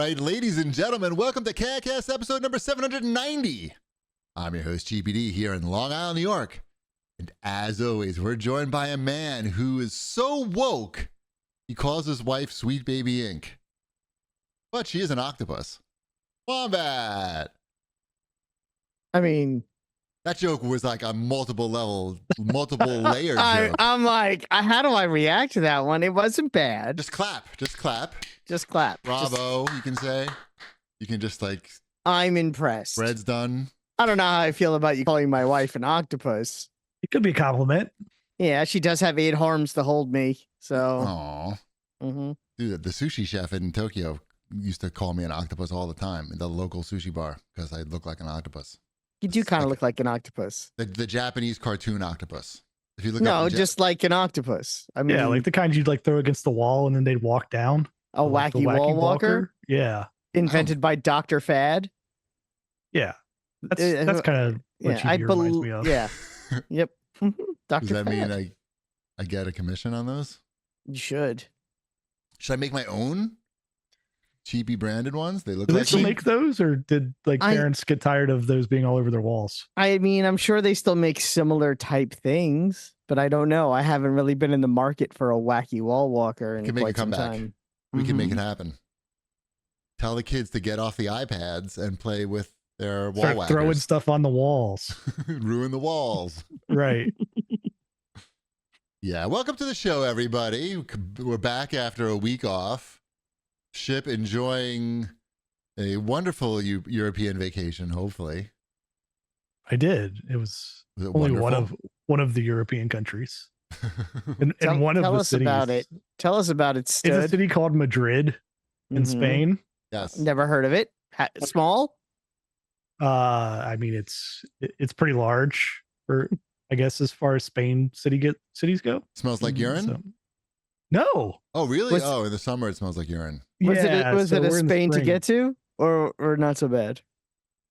right, ladies and gentlemen, welcome to CAGcast episode number 790. I'm your host, GPD, here in Long Island, New York. And as always, we're joined by a man who is so woke, he calls his wife Sweet Baby Ink. But she is an octopus. Wombat! I mean, that joke was like a multiple layered joke. I'm like, how do I react to that one? It wasn't bad. Just clap. Just clap. Just clap. Bravo, you can say. You can just like... I'm impressed. Bread's done. I don't know how I feel about you calling my wife an octopus. It could be a compliment. Yeah, she does have 8 arms to hold me, so... Aw. Mm-hmm. Dude, the sushi chef in Tokyo used to call me an octopus all the time in the local sushi bar because I look like an octopus. You do kind of look like an octopus. The Japanese cartoon octopus. If you look no, just like an octopus. I mean, yeah, like the kind you'd like throw against the wall and then they'd walk down. A like wacky wall walker? Yeah. Invented by Dr. Fad? Yeah. That's kind of what she reminds me of. Yeah. Yep. Dr. Does that Fad. mean I get a commission on those? You should. Should I make my own cheapy branded ones? They look Do like they still make those, or did parents get tired of those being all over their walls? I mean, I'm sure they still make similar type things, but I don't know. I haven't really been in the market for a wacky wall walker in quite some time. We can make it happen. Tell the kids to get off the iPads and play with their wall whackers. Throwing stuff on the walls. Ruin the walls. Right. Yeah, welcome to the show, everybody. We're back after a week off. Ship enjoying a wonderful European vacation, hopefully. I did. It was only one of the European countries. And one of the cities. About it. Tell us about it, Stud. It's a city called Madrid in Spain. Yes. Never heard of it. Small? I mean, it's pretty large for, I guess, as far as Spain cities go. Smells like urine? So, no. Oh, really? In the summer it smells like urine. Was it a Spain to get to, or not so bad?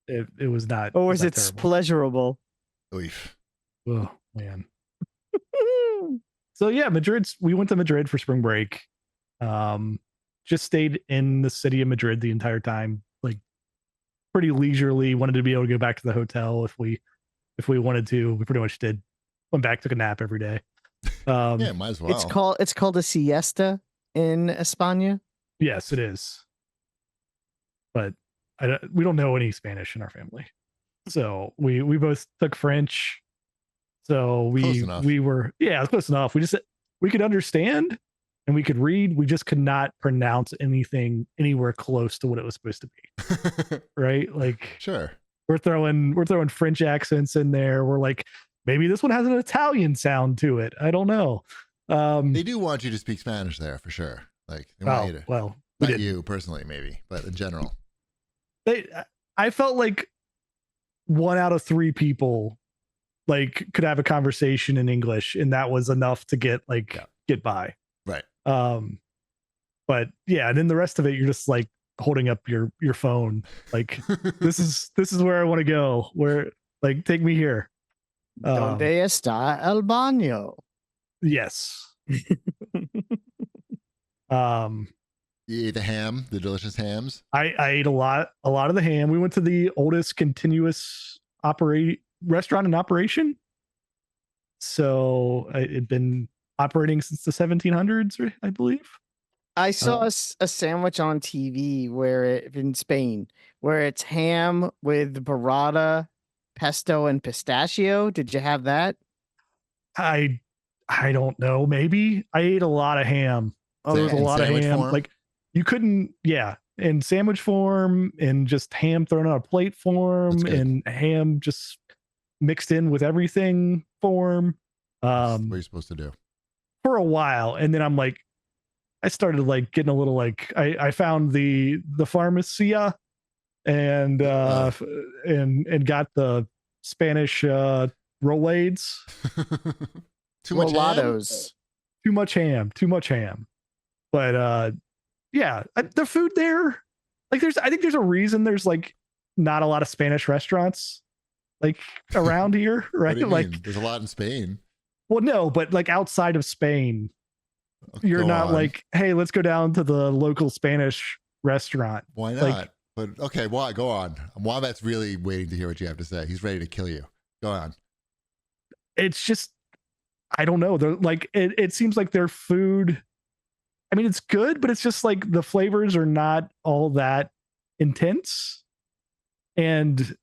It was not. Or was it pleasurable? Oof. Oh man. So yeah, we went to Madrid for spring break. Just stayed in the city of Madrid the entire time, like pretty leisurely. Wanted to be able to go back to the hotel if we wanted to. We pretty much did. Went back, took a nap every day. Yeah, might as well. It's called a siesta in España. Yes, it is. But we don't know any Spanish in our family, so we both took French. So we were it was close enough. We could understand and we could read. We just could not pronounce anything anywhere close to what it was supposed to be. Right? Like, sure. We're throwing French accents in there. We're like, maybe this one has an Italian sound to it. I don't know. They do want you to speak Spanish there for sure. Like, they want you to. Well, not you personally, maybe, but in general. I felt like 1 out of 3 people could have a conversation in English, and that was enough to get by. Right. But yeah, and then the rest of it, you're just like holding up your phone. Like, this is where I want to go. Where, like, take me here. Donde está el baño? Yes. You ate the ham, the delicious hams. I ate a lot of the ham. We went to the oldest continuous restaurant in operation. So it had been operating since the 1700s, I believe. I saw a sandwich on TV in Spain where it's ham with burrata, pesto, and pistachio. Did you have that? I don't know. Maybe I ate a lot of ham. There was a lot of ham. Form? Like, you couldn't, in sandwich form, and just ham thrown on a plate form, and ham just mixed in with everything form. What are you supposed to do? For a while, and then I started getting a little I found the Farmacia and got the Spanish Rolades. Too much Rolados. ham? Too much ham. But the food there, I think there's a reason there's not a lot of Spanish restaurants around here, right? There's a lot in Spain. Well, no, but outside of Spain, you're not hey, let's go down to the local Spanish restaurant. Why not? But okay, why? Go on. Wombat's really waiting to hear what you have to say. He's ready to kill you. Go on. It's just, I don't know. They're like, it seems like their food, I mean, it's good, but it's just like the flavors are not all that intense. And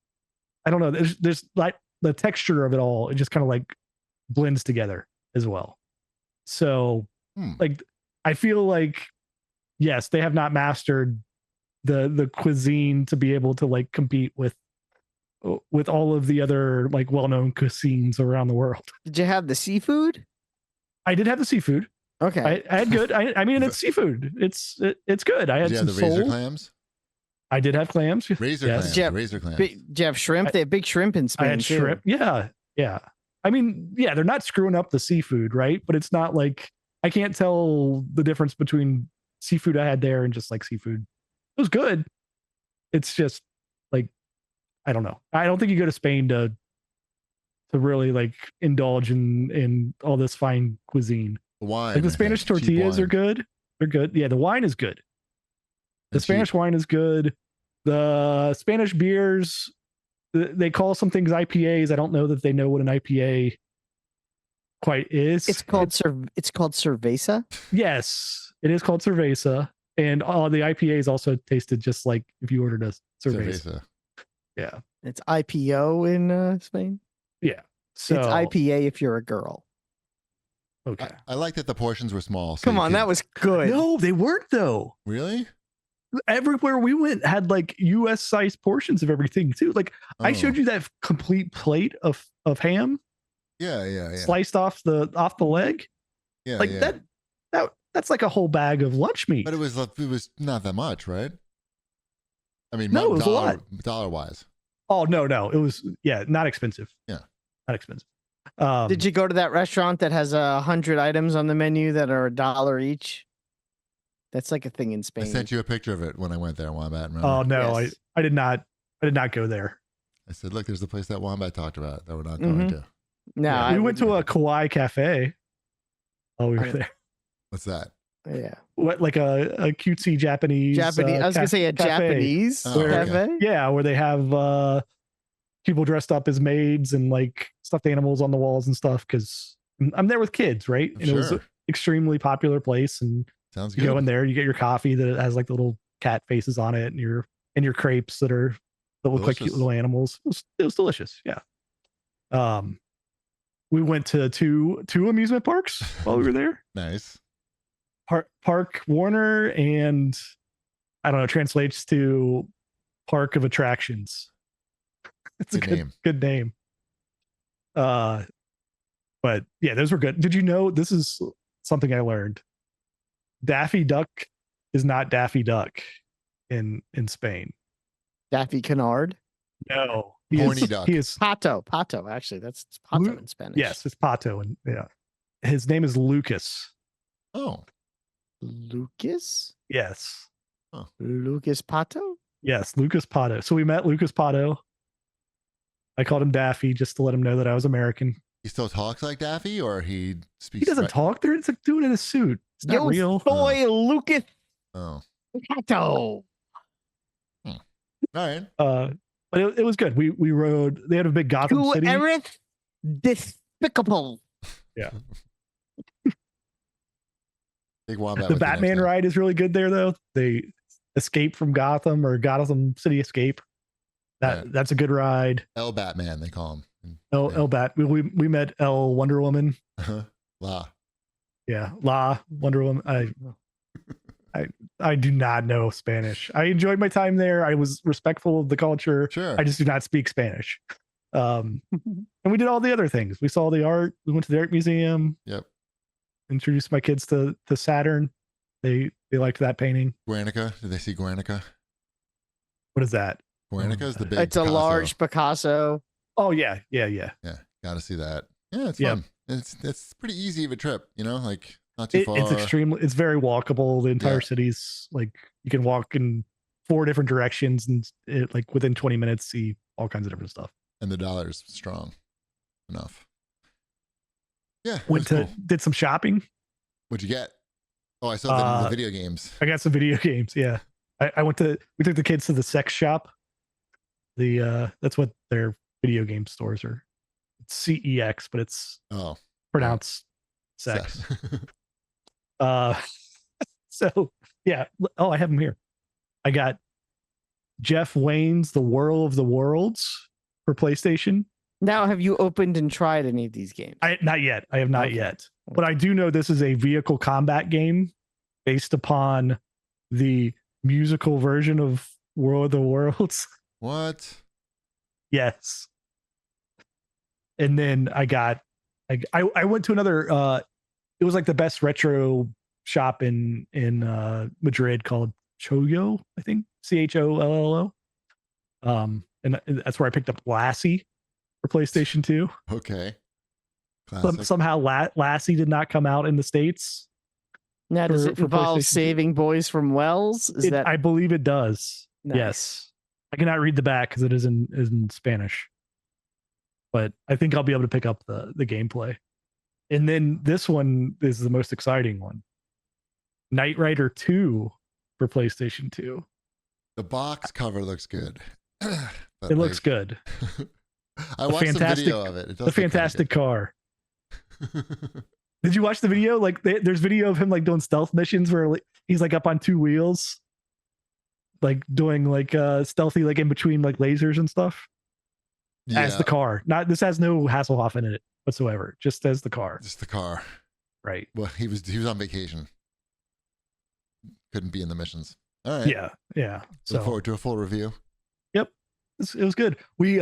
I don't know. There's like the texture of it all. It just kind of like blends together as well. So like, I feel like, yes, they have not mastered the cuisine to be able to like compete with all of the other like well-known cuisines around the world. Did you have the seafood? I did have the seafood. Okay. I had good. I mean, it's seafood. It's good. I had did you some have the razor sole. clams? I did have clams. Razor Yes. clams. Jeff- Razor clams. Did you have shrimp? They have big shrimp in Spain I had too. shrimp. Yeah. I mean, yeah, they're not screwing up the seafood, right? But it's not like I can't tell the difference between seafood I had there and just like seafood. It was good. It's just like, I don't know. I don't think you go to Spain to really like indulge in all this fine cuisine. The wine. Like the Spanish cheap tortillas wine. are good. They're good. Yeah, the wine is good. The And Spanish cheap. wine is good. The Spanish beers, they call some things IPAs. I don't know that they know what an IPA quite is. It's called cerveza. Yes, it is called cerveza. And all the IPAs also tasted just like if you ordered a cerveza. Cerveza. Yeah. It's IPO in Spain. Yeah. So It's IPA if you're a girl. okay. I like that the portions were small. So Come you on, could- that was good. No, they weren't though. Really? Everywhere we went had like US sized portions of everything too. Like I showed you that complete plate of ham Yeah. sliced off the leg. Yeah, Like yeah. that's like a whole bag of lunch meat. But it was not that much, right? I mean, No, it was a lot. dollar wise. Oh no, it was not expensive. Yeah. Not expensive. Did you go to that restaurant that has 100 items on the menu that are $1 each? That's like a thing in Spain. I sent you a picture of it when I went there, Wombat. Remember? Oh no, Yes. I did not go there. I said, look, there's the place that Wombat talked about that we're not going to. No, Yeah. I We went to a wouldn't. Kauai cafe. Oh, we were there. What's that? Yeah. What, like a cutesy Japanese? I was gonna say a cafe. Japanese Oh, okay. cafe. Yeah, where they have people dressed up as maids and like stuffed animals on the walls and stuff. Because I'm there with kids, right? And it was an Sure. extremely popular place. And Sounds you good. go in there, you get your coffee that has like the little cat faces on it, and your crepes that look like cute Delicious. little animals. It was delicious. Yeah. We went to two amusement parks while we were there. Nice. Park Warner, and I don't know, translates to Park of Attractions. It's Good a name. good name. But yeah, those were good. Did you know, this is something I learned? Daffy Duck is not Daffy Duck in Spain. Daffy Canard. No. Horny duck. He is Pato. Actually, that's Pato Lu- in Spanish. yes, it's Pato, and yeah. His name is Lucas. Oh, Lucas. Yes. Lucas Pato. Yes, Lucas Pato. So we met Lucas Pato. I called him Daffy just to let him know that I was American. he still talks like Daffy, or he speaks? He doesn't talk there. It's like dude in a suit. It's not Yo real. soy Lucas Oh, Pato. all right. But it was good. We rode. They had a big Gotham To City. Erith despicable. Yeah. Big Wombat. The with you next Batman time. ride is really good there, though. They escape from Gotham, or Gotham City Escape. That's a good ride. El Batman, they call him. El Bat. We met El Wonder Woman. La. Yeah, La Wonder Woman. I do not know Spanish. I enjoyed my time there. I was respectful of the culture. Sure. I just do not speak Spanish. And we did all the other things. We saw the art. We went to the art museum. Yep. Introduced my kids to Saturn. They liked that painting. Guernica. Did they see Guernica? What is that? Guernica is the big. It's a Picasso. large Picasso. Oh yeah. Yeah, got to see that. Yeah, it's Yep. fun. It's pretty easy of a trip. Like not too far. It's very walkable. The entire Yeah. city's like you can walk in 4 different directions and like within 20 minutes see all kinds of different stuff. And the dollar's strong enough. Yeah. it Went was to cool. did some shopping. What'd you get? Oh, I saw the video games. I got some video games. Yeah. we took the kids to the sex shop. That's what their video game stores are. It's CEX, but it's pronounced sex. So yeah. Oh, I have them here. I got Jeff Wayne's The Whirl of the Worlds for PlayStation. Now, have you opened and tried any of these games? Not yet. I have not yet. But I do know this is a vehicle combat game based upon the musical version of World of the Worlds. What? Yes. And then I went to another it was like the best retro shop in Madrid called Choyo, I think. CHOLLO. And that's where I picked up Lassie for PlayStation 2. Okay. Somehow Lassie did not come out in the States. Now, does it involve saving boys from wells? I believe it does. Nice. Yes. I cannot read the back because it is in Spanish. But I think I'll be able to pick up the gameplay. And then this one is the most exciting one. Knight Rider 2 for PlayStation 2. The box cover looks good. It looks good. I watched some video of it. The fantastic car. Did you watch the video? Like, there's video of him like doing stealth missions where he's like up on two wheels, like doing like stealthy, like in between like lasers and stuff. Yeah. As the car. This has no Hasselhoff in it whatsoever. Just as the car. Just the car. Right. Well, he was on vacation. Couldn't be in the missions. All right. Yeah. Yeah. Look forward to a full review. Yep. It was good. We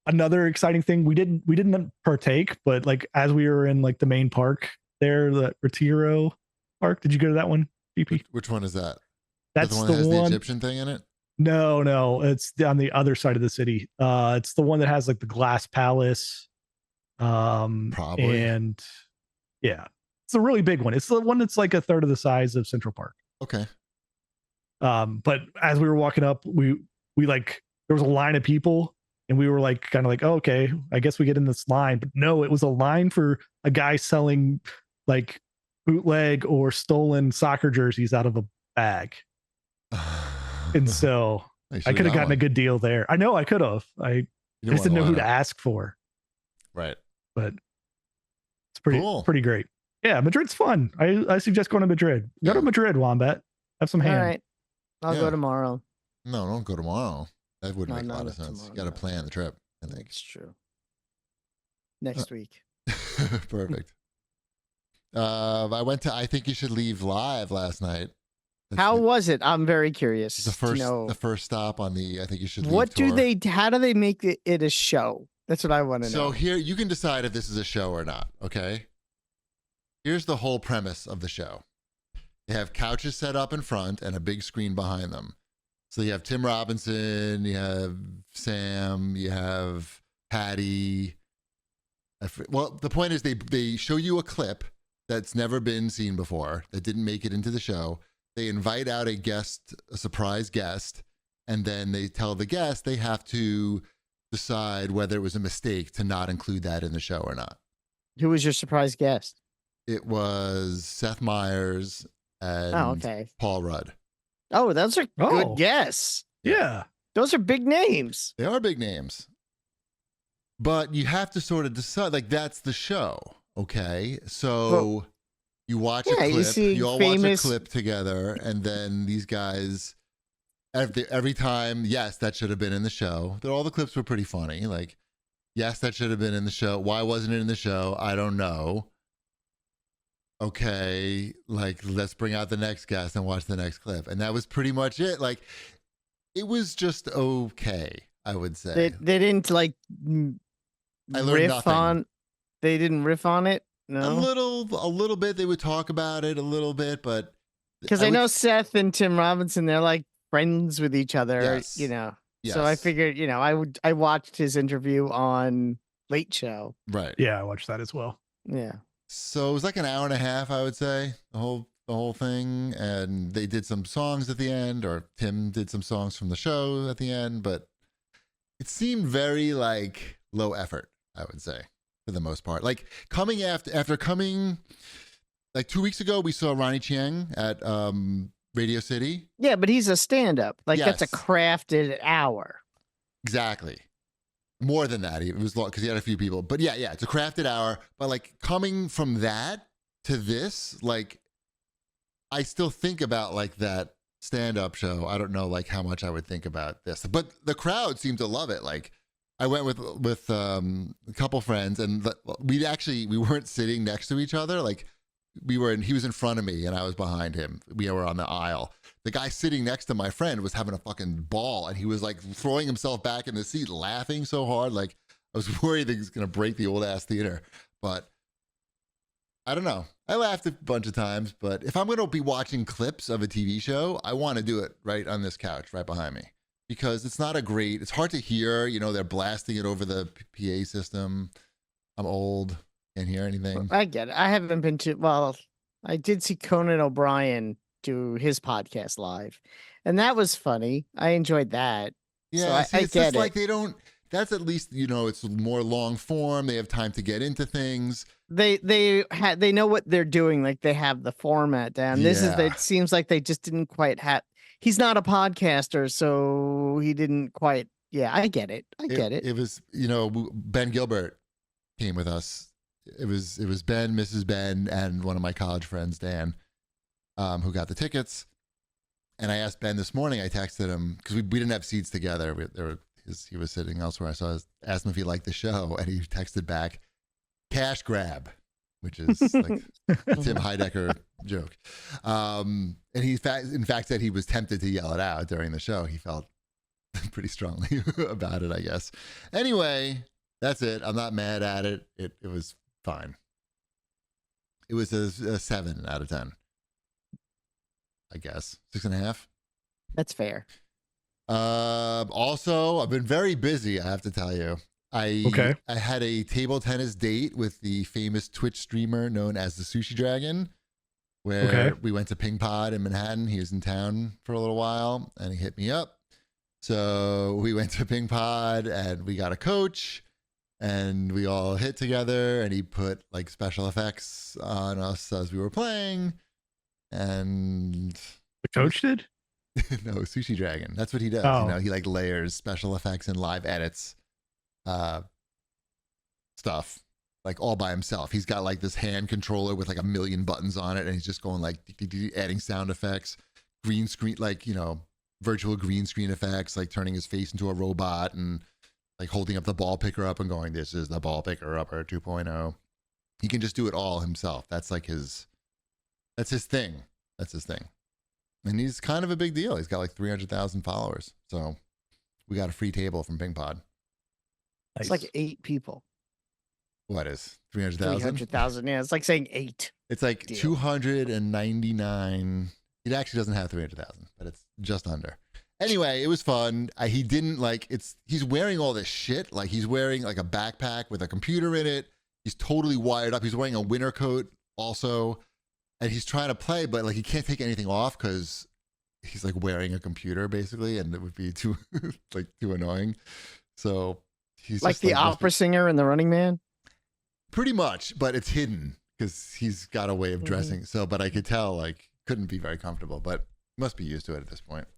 another exciting thing, we didn't partake, but like as we were in like the main park there, the Retiro Park. Did you go to that one, GP? Which one is that? That's the one that has the Egyptian thing in it? No, it's on the other side of the city. It's the one that has like the glass palace. Probably. And yeah, it's a really big one. It's the one that's like a third of the size of Central Park. Okay. But as we were walking up, we like, there was a line of people and we were like, kind of like, oh, okay, I guess we get in this line. But no, it was a line for a guy selling like bootleg or stolen soccer jerseys out of a bag. And so I could have gotten a good deal there. I know I could have. I just didn't know who to ask for. Right. But it's pretty great. Yeah, Madrid's fun. I suggest going to Madrid. Go to Madrid, Wombat. Have some ham. All right. I'll go tomorrow. No, don't go tomorrow. That wouldn't make a lot of sense. You got to plan the trip, I think. It's true. Next week. Perfect. I went to I Think You Should Leave Live last night. How was it? I'm very curious. The first stop on the I Think You Should Leave tour. How do they make it a show? That's what I want to know. So here, you can decide if this is a show or not, okay? Here's the whole premise of the show. They have couches set up in front and a big screen behind them. So you have Tim Robinson, you have Sam, you have Patty. Well, the point is they show you a clip that's never been seen before, that didn't make it into the show. They invite out a surprise guest, and then they tell the guest they have to decide whether it was a mistake to not include that in the show or not. Who was your surprise guest? It was Seth Meyers and Paul Rudd. Oh, those are good guess. Yeah. Those are big names. They are big names. But you have to sort of decide, like, that's the show, okay? So you watch a clip, you all watch a clip together, and then these guys, every time, yes, that should have been in the show. All the clips were pretty funny. Like, yes, that should have been in the show. Why wasn't it in the show? I don't know. Okay, like, let's bring out the next guest and watch the next clip. And that was pretty much it. Like, it was just okay, I would say. They didn't like riff on. They didn't riff on it. No, a little bit. They would talk about it a little bit, but because I know Seth and Tim Robinson, they're like friends with each other. Yes. You know, yes. So I figured, I watched his interview on Late Show. Right. Yeah, I watched that as well. Yeah. So it was like an hour and a half, I would say, the whole thing, and they did some songs at the end, or Tim did some songs from the show at the end, but it seemed very like low effort, I would say, for the most part. Like coming after coming, like 2 weeks ago, we saw Ronnie Chieng at Radio City. Yeah, but he's a stand-up. Like that's a Yes. crafted hour. Exactly. More than that. It was long because he had a few people. But yeah, it's a crafted hour. But like coming from that to this, like I still think about like that stand-up show. I don't know like how much I would think about this. But the crowd seemed to love it. Like I went with a couple friends, and we weren't sitting next to each other. Like he was in front of me and I was behind him. We were on the aisle. The guy sitting next to my friend was having a fucking ball, and he was like throwing himself back in the seat, laughing so hard. Like I was worried that he was going to break the old ass theater, but I don't know. I laughed a bunch of times, but if I'm going to be watching clips of a TV show, I want to do it right on this couch, right behind me, because it's hard to hear, they're blasting it over the PA system. I'm old, can't hear anything. I get it. I haven't been I did see Conan O'Brien do his podcast live, and that was funny. I enjoyed that. Yeah, so it's just like they don't. That's at least it's more long form. They have time to get into things. They know what they're doing. Like they have the format down. It seems like they just didn't quite have. He's not a podcaster, so he didn't quite. Yeah, I get it. It was Ben Gilbert came with us. It was Ben, Mrs. Ben, and one of my college friends, Dan, who got the tickets. And I asked Ben this morning, I texted him, because we didn't have seats together. He was sitting elsewhere. So I asked him if he liked the show, and he texted back, cash grab, which is like a Tim Heidecker joke. And he, in fact, said he was tempted to yell it out during the show. He felt pretty strongly about it, I guess. Anyway, that's it. I'm not mad at it. It was fine. It was a 7 out of 10. I guess 6.5. That's fair. Also, I've been very busy. I have to tell you. I had a table tennis date with the famous Twitch streamer known as the Sushi Dragon, where we went to Ping Pod in Manhattan. He was in town for a little while, and he hit me up. So we went to Ping Pod, and we got a coach, and we all hit together, and he put like special effects on us as we were playing. And the coach did? No, Sushi Dragon. That's what he does. Oh. He like layers special effects and live edits stuff like all by himself. He's got like this hand controller with like 1 million buttons on it, and he's just going like adding sound effects, green screen, like virtual green screen effects, like turning his face into a robot and like holding up the ball picker up and going, "This is the ball picker upper 2.0." He can just do it all himself. That's his thing. And he's kind of a big deal. He's got like 300,000 followers. So we got a free table from Ping Pod. It's like 8 people. What is 300,000? 300,000. Yeah, it's like saying 8. It's like 299. It actually doesn't have 300,000, but it's just under. Anyway, it was fun. He didn't like he's wearing all this shit. Like he's wearing like a backpack with a computer in it. He's totally wired up. He's wearing a winter coat also. And he's trying to play, but like he can't take anything off because he's like wearing a computer basically, and it would be too annoying. So he's like just, the opera singer in The Running Man. Pretty much, but it's hidden because he's got a way of dressing. Mm-hmm. So, but I could tell like couldn't be very comfortable, but must be used to it at this point.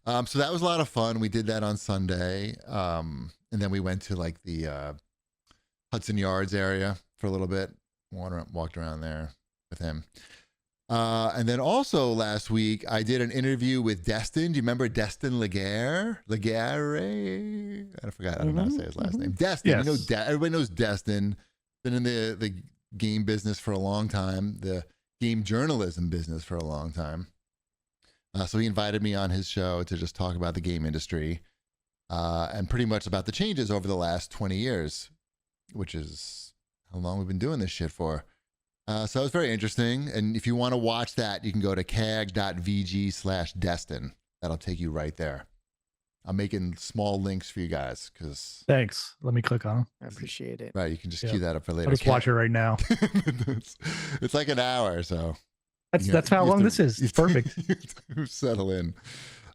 So that was a lot of fun. We did that on Sunday, and then we went to like the Hudson Yards area for a little bit. Walked around there with him. And then also last week, I did an interview with Destin. Do you remember Destin Laguerre? I forgot. I don't know how to say his last name. Destin. Yes. Everybody knows Destin. Been in the game business for a long time, the game journalism business for a long time. So he invited me on his show to just talk about the game industry and pretty much about the changes over the last 20 years, which is how long we've been doing this shit for. So it was very interesting. And if you want to watch that, you can go to cag.vg/Destin. That'll take you right there. I'm making small links for you guys because. Thanks. Let me click on them. I appreciate it. Right. You can just cue that up for later. I'll just watch it right now. it's like an hour. So that's how long this is. It's perfect. Settle in.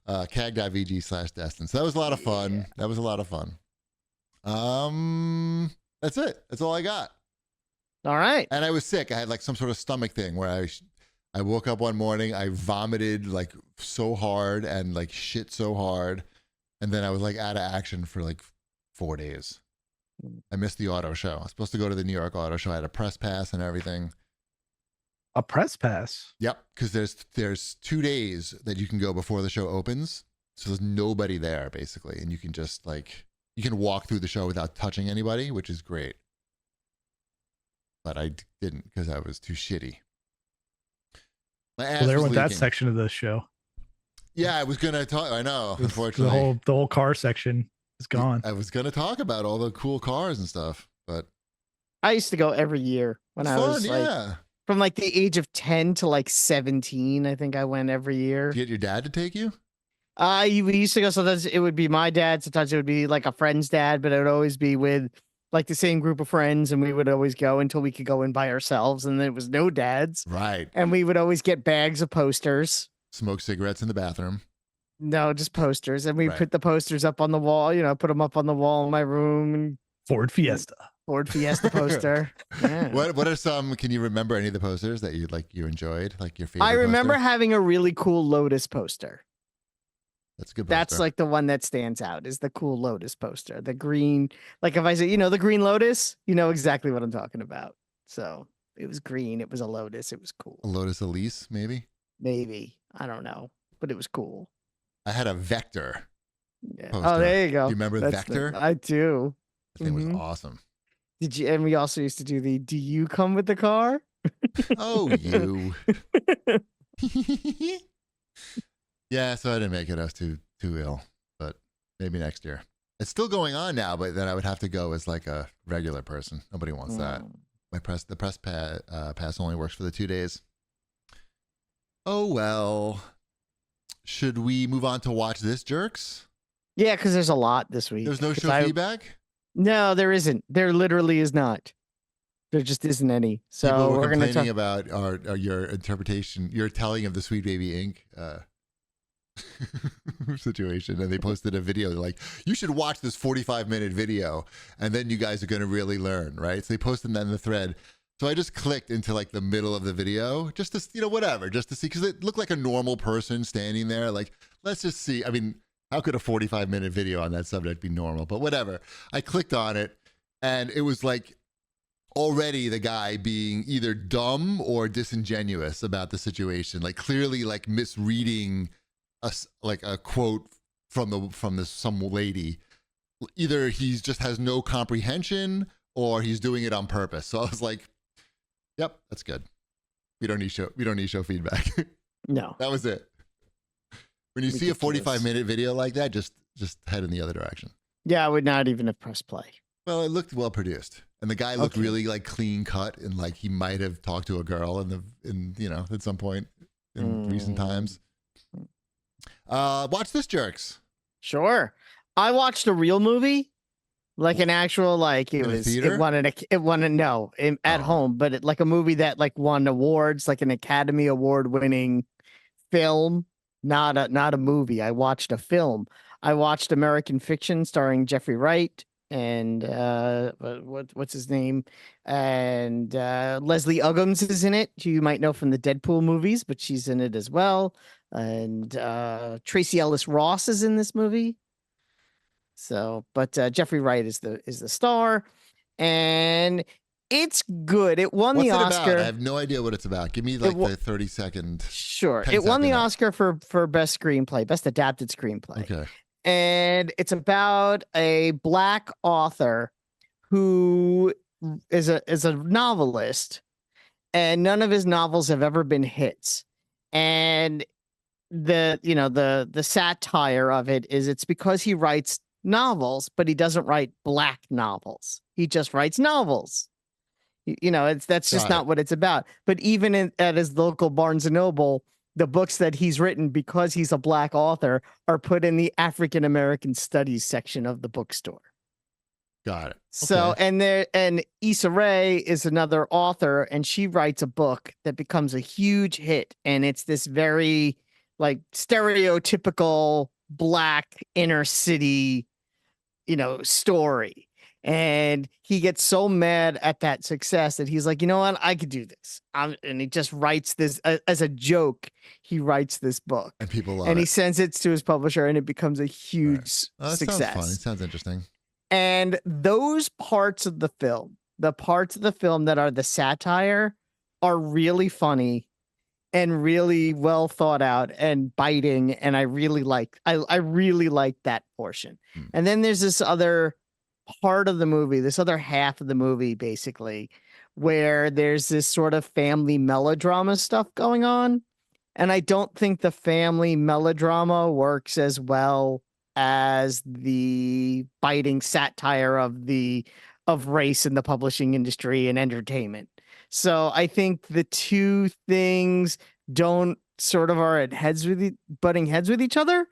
cag.vg/Destin. So that was a lot of fun. Yeah. That was a lot of fun. That's it. That's all I got. All right. And I was sick. I had like some sort of stomach thing where I woke up one morning, I vomited like so hard and like shit so hard. And then I was like out of action for like 4 days. I missed the auto show. I was supposed to go to the New York Auto Show. I had a press pass and everything. A press pass? Yep, because there's 2 days that you can go before the show opens. So there's nobody there basically. And you can just like, you can walk through the show without touching anybody, which is great. But I didn't because I was too shitty. My ass Well, there was went leaking. that section of the show. Yeah, I was gonna talk. I know. Unfortunately, the whole car section is gone. I was gonna talk about all the cool cars and stuff, but I used to go every year when I was like from like the age of 10 to like 17. I think I went every year. Did you get your dad to take you? We used to go. Sometimes it would be my dad. Sometimes it would be like a friend's dad, but it would always be with like the same group of friends, and we would always go until we could go in by ourselves, and there was no dads. Right. And we would always get bags of posters. Smoke cigarettes in the bathroom. No, just posters. And we put the posters up on the wall, put them up on the wall in my room. And Ford Fiesta poster. Yeah. What are some, can you remember any of the posters that you enjoyed? Like your favorite I remember poster? having a really cool Lotus poster. That's a good poster. That's like the one that stands out is the cool Lotus poster. The green, like if I say, the green Lotus, you know exactly what I'm talking about. So it was green. It was a Lotus. It was cool. A Lotus Elise, maybe? Maybe. I don't know. But it was cool. I had a Vector. Yeah. Poster. Oh, there you go. Do you remember Vector? I do. That thing was awesome. Did you? And we also used to do the, do you come with the car? Oh, you. Yeah, so I didn't make it. I was too ill, but maybe next year. It's still going on now, but then I would have to go as like a regular person. Nobody wants that. The press pass only works for the 2 days. Oh, well. Should we move on to watch this, jerks? Yeah, because there's a lot this week. There's no show feedback? No, there isn't. There literally is not. There just isn't any. So people were we're going to talk about your interpretation, your telling of the Sweet Baby Inc. Situation, and they posted a video. They're like, you should watch this 45-minute video, and then you guys are going to really learn, right? So they posted that in the thread. So I just clicked into like the middle of the video, just to, whatever, just to see, because it looked like a normal person standing there. Like, let's just see. I mean, how could a 45-minute video on that subject be normal? But whatever. I clicked on it, and it was like already the guy being either dumb or disingenuous about the situation, like clearly like misreading a quote from some lady. Either he just has no comprehension or he's doing it on purpose. So I was like, yep, that's good. We don't need show feedback. No. That was it. When you see a 45-minute video like that, just head in the other direction. Yeah, I would not even have pressed play. Well, it looked well produced. And the guy looked really like clean cut, and like he might have talked to a girl at some point in recent times. Watch this, jerks. Sure. I watched a real movie, like an actual, like it was, theater? it won at home, but like a movie that like won awards, like an Academy Award winning film, not a movie. I watched a film. I watched American Fiction starring Jeffrey Wright and what's his name? And Leslie Uggams is in it, who you might know from the Deadpool movies, but she's in it as well. And Tracy Ellis Ross is in this movie. So, but Jeffrey Wright is the star, and it's good. It won the Oscar. About? I have no idea what it's about. Give me like the 30-second. Sure. It won the Oscar for best screenplay, best adapted screenplay. Okay. And it's about a Black author who is a novelist, and none of his novels have ever been hits. And the satire of it is it's because he writes novels, but he doesn't write Black novels. He just writes novels. That's just not what it's about. But even at his local Barnes and Noble, the books that he's written because he's a Black author are put in the African American Studies section of the bookstore. Got it. So, and Issa Rae is another author, and she writes a book that becomes a huge hit, and it's this very like stereotypical Black inner city, story. And he gets so mad at that success that he's like, you know what? I could do this. And he just writes this as a joke. He writes this book. And people love it. And he sends it to his publisher and it becomes a huge That success. sounds fun. It sounds interesting. And those parts of the film, the parts of the film that are the satire, are really funny and really well thought out and biting. And I really like that portion. And then there's this other part of the movie, this other half of the movie, basically, where there's this sort of family melodrama stuff going on. And I don't think the family melodrama works as well as the biting satire of race in the publishing industry and entertainment. So I think the two things don't sort of are at butting heads with each other.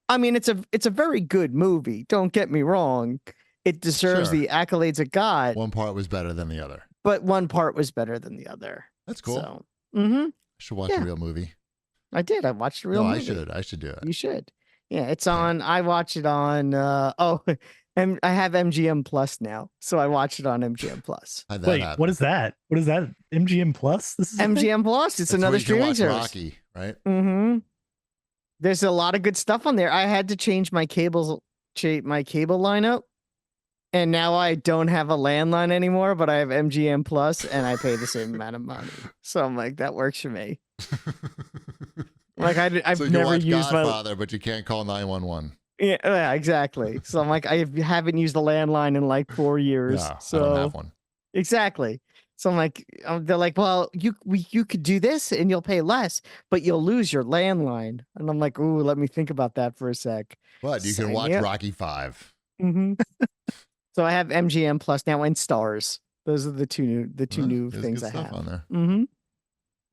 I mean, it's a very good movie. Don't get me wrong. It deserves the accolades it got. One part was better than the other. But one part was better than the other. That's cool. So, I should watch a real movie. I did. I watched a real movie. I should do it. You should. Yeah, it's on. I watch it on. And I have MGM Plus now, so I watch it on MGM Plus. Wait, what is that? What is that? MGM Plus? This is MGM Plus. It's another streaming service. Rocky, right? Mm-hmm. There's a lot of good stuff on there. I had to change my cable lineup. And now I don't have a landline anymore, but I have MGM Plus and I pay the same amount of money. So I'm like, that works for me. Like I've so never watch used Godfather, but you can't call 911. Yeah, exactly. So I'm like, I haven't used a landline in like 4 years. No, so I don't have one. Exactly. So I'm like, they're like, well, you could do this and you'll pay less, but you'll lose your landline. And I'm like, ooh, let me think about that for a sec. But you can watch Rocky 5. Mm-hmm. So I have MGM Plus now and Stars. Those are the two new things I have on there. Mm-hmm.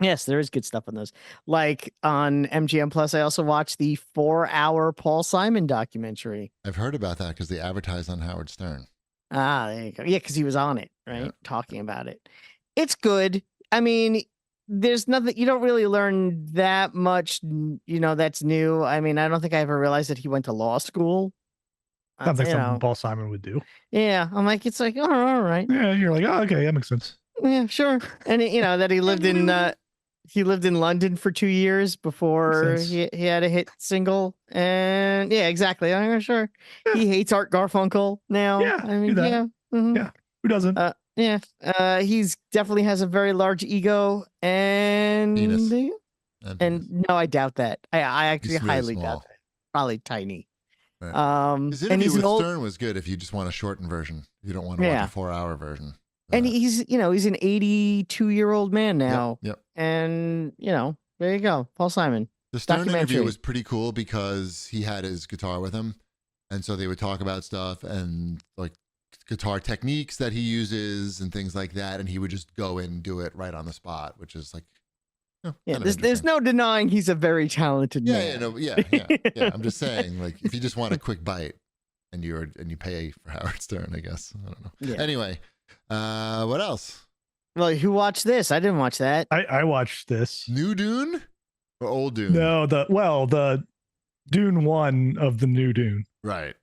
Yes, there is good stuff on those. Like on MGM Plus, I also watched the 4-hour Paul Simon documentary. I've heard about that because they advertised on Howard Stern. Ah, there you go. Yeah, because he was on it, right? Yeah. Talking about it. It's good. I mean, there's nothing, you don't really learn that much, that's new. I mean, I don't think I ever realized that he went to law school. Sounds like something Paul Simon would do. Yeah, I'm like, it's like, oh, all right. Yeah, you're like, oh, okay, that makes sense. Yeah, sure. And that he lived in London for 2 years before he had a hit single. And yeah, exactly. I'm sure he hates Art Garfunkel now. Yeah, I mean, yeah. Mm-hmm. Yeah, who doesn't? Yeah. He's definitely has a very large ego and penis. And no, I doubt that. I actually highly doubt that. Probably tiny. Right. His interview with Stern was good if you just want a shortened version. You don't want to watch a 4-hour version. And he's an 82-year-old man now. Yep. And there you go, Paul Simon. The Stern interview was pretty cool because he had his guitar with him, and so they would talk about stuff and like guitar techniques that he uses and things like that, and he would just go in and do it right on the spot, which is like. There's no denying he's a very talented man. Yeah. I'm just saying, like, if you just want a quick bite, and you pay for Howard Stern, I guess. I don't know. Yeah. Anyway, what else? Well, who watched this? I didn't watch that. I watched this. New Dune or old Dune? No, the Dune 1 of the new Dune. Right.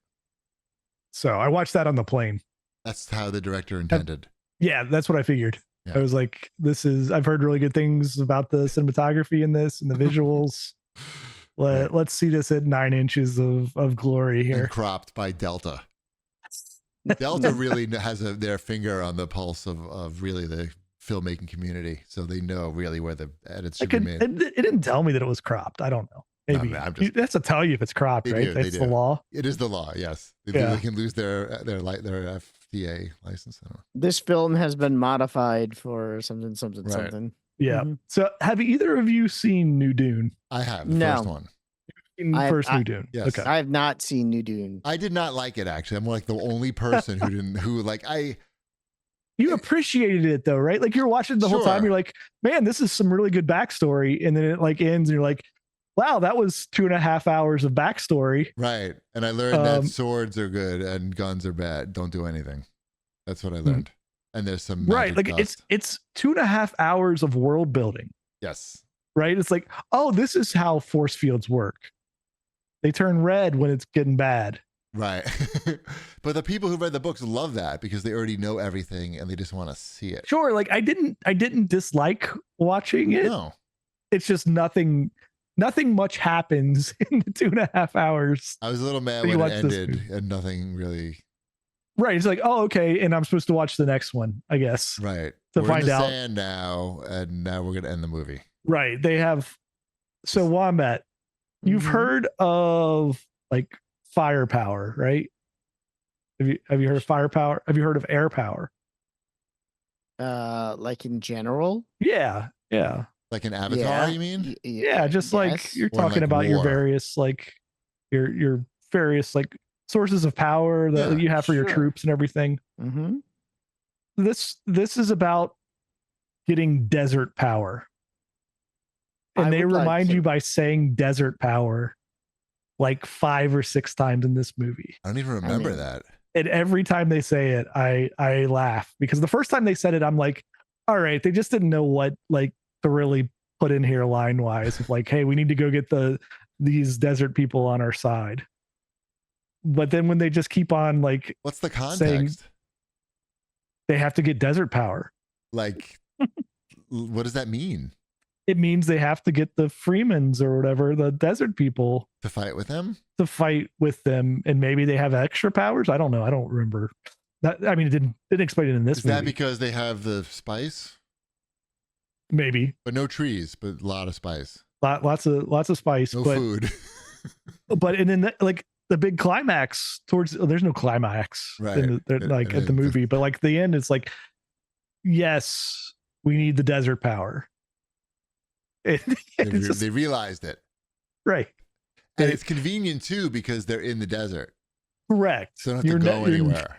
So I watched that on the plane. That's how the director intended. Yeah, that's what I figured. Yeah. I was like, I've heard really good things about the cinematography in this and the visuals. Let's see this at 9 inches of glory here. And cropped by Delta. Delta really has their finger on the pulse of really the filmmaking community. So they know really where the edits should be made. It didn't tell me that it was cropped. I don't know. Maybe that's to tell you if it's cropped, right? That's the law. It is the law. Yes. They can lose their FDA license. I don't know. This film has been modified for something. Yeah. Mm-hmm. So have either of you seen New Dune? I have. The first one. New Dune. Yes. Okay. I have not seen New Dune. I did not like it, actually. I'm like the only person You appreciated it though, right? Like you're watching the whole time. You're like, man, this is some really good backstory. And then it like ends and you're like, wow, that was 2.5 hours of backstory. Right. And I learned that swords are good and guns are bad. Don't do anything. That's what I learned. And there's some right. Like dust. it's 2.5 hours of world building. Yes. Right. It's like, oh, this is how force fields work. They turn red when it's getting bad. Right. But the people who read the books love that because they already know everything and they just want to see it. Sure, like I didn't dislike watching it. No. It's just nothing much happens in the 2.5 hours. I was a little mad when it ended and nothing really. Right. It's like, oh, okay. And I'm supposed to watch the next one, I guess. Right. To we're find in the out. sand now, and now we're going to end the movie. Right. They have. So Wombat, you've heard of like firepower, right? Have you heard of firepower? Have you heard of air power? Like in general? Yeah. Yeah. Like an Avatar, you mean? Yeah. Just like you're talking like about war. your various like your various like sources of power that you have for your troops and everything. Mm-hmm. This is about getting desert power. And they remind you by saying desert power like 5 or 6 times in this movie. I don't even remember that. And every time they say it, I laugh because the first time they said it, I'm like, all right, they just didn't know what like to really put in here line wise of like, hey, we need to go get these desert people on our side. But then when they just keep on like, what's the context? Saying they have to get desert power. Like, what does that mean? It means they have to get the Freemans or whatever, the desert people to fight with them, and maybe they have extra powers. I don't know. I don't remember that. I mean, it didn't explain it in this movie. Is that because they have the spice? Maybe, but no trees, but a lot of spice. Lots of spice. No food. But and then like the big climax there's no climax right at the movie, but like the end, it's like, yes, we need the desert power. They realized it, right? And it's convenient too because they're in the desert. Correct. So they don't have to go anywhere.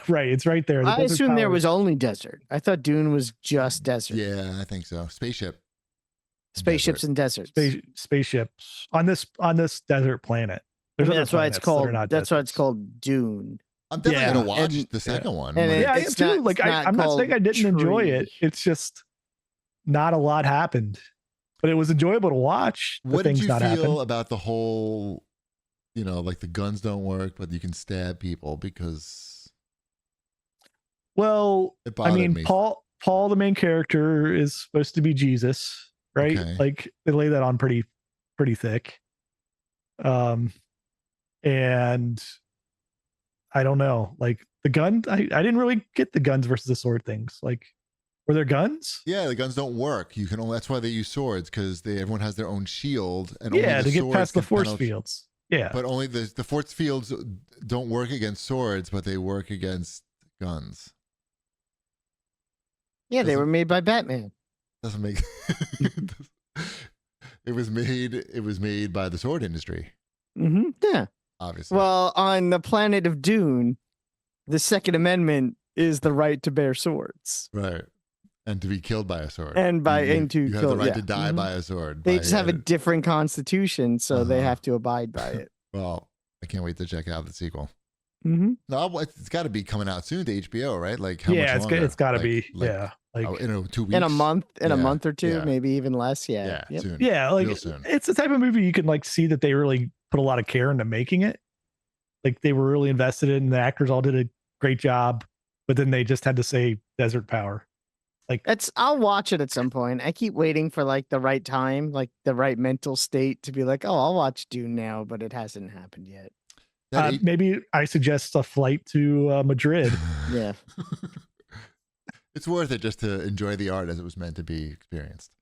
Right, it's right there. I assume there was only desert. I thought Dune was just desert. Yeah, I think so. Spaceships and deserts. Spaceships on this desert planet. That's why it's called. That's why it's called Dune. I'm definitely gonna watch the second one. And I am too. Like I'm not saying I didn't enjoy it. It's just not a lot happened, but it was enjoyable to watch. What did you feel about the whole, like the guns don't work, but you can stab people because? Well, I mean, Paul, the main character, is supposed to be Jesus, right? Okay. Like they lay that on pretty thick. And I don't know, like the gun, I didn't really get the guns versus the sword things. Like, were there guns? Yeah, the guns don't work. You can only, that's why they use swords, because everyone has their own shield, and to get past the force fields. Yeah, but only the force fields don't work against swords, but they work against guns. Yeah, they were made by Batman. Doesn't make. It was made by the sword industry. Mm-hmm. Yeah. Obviously. Well, on the planet of Dune, the Second Amendment is the right to bear swords. Right. And to be killed by a sword. And you have the right to die by a sword. They just have a different constitution, so they have to abide by it. Well, I can't wait to check out the sequel. Mm-hmm. No, it's got to be coming out soon to HBO, right? Like how much longer? It's got to be. Like 2 weeks. In a month or two, maybe even less. Yeah. Yeah. Soon. Yeah. Like real soon. It's the type of movie you can like see that they really put a lot of care into making it. Like they were really invested in, the actors all did a great job, but then they just had to say desert power. Like I'll watch it at some point. I keep waiting for like the right time, like the right mental state to be like, oh, I'll watch Dune now, but it hasn't happened yet. Maybe I suggest a flight to Madrid. Yeah. It's worth it just to enjoy the art as it was meant to be experienced.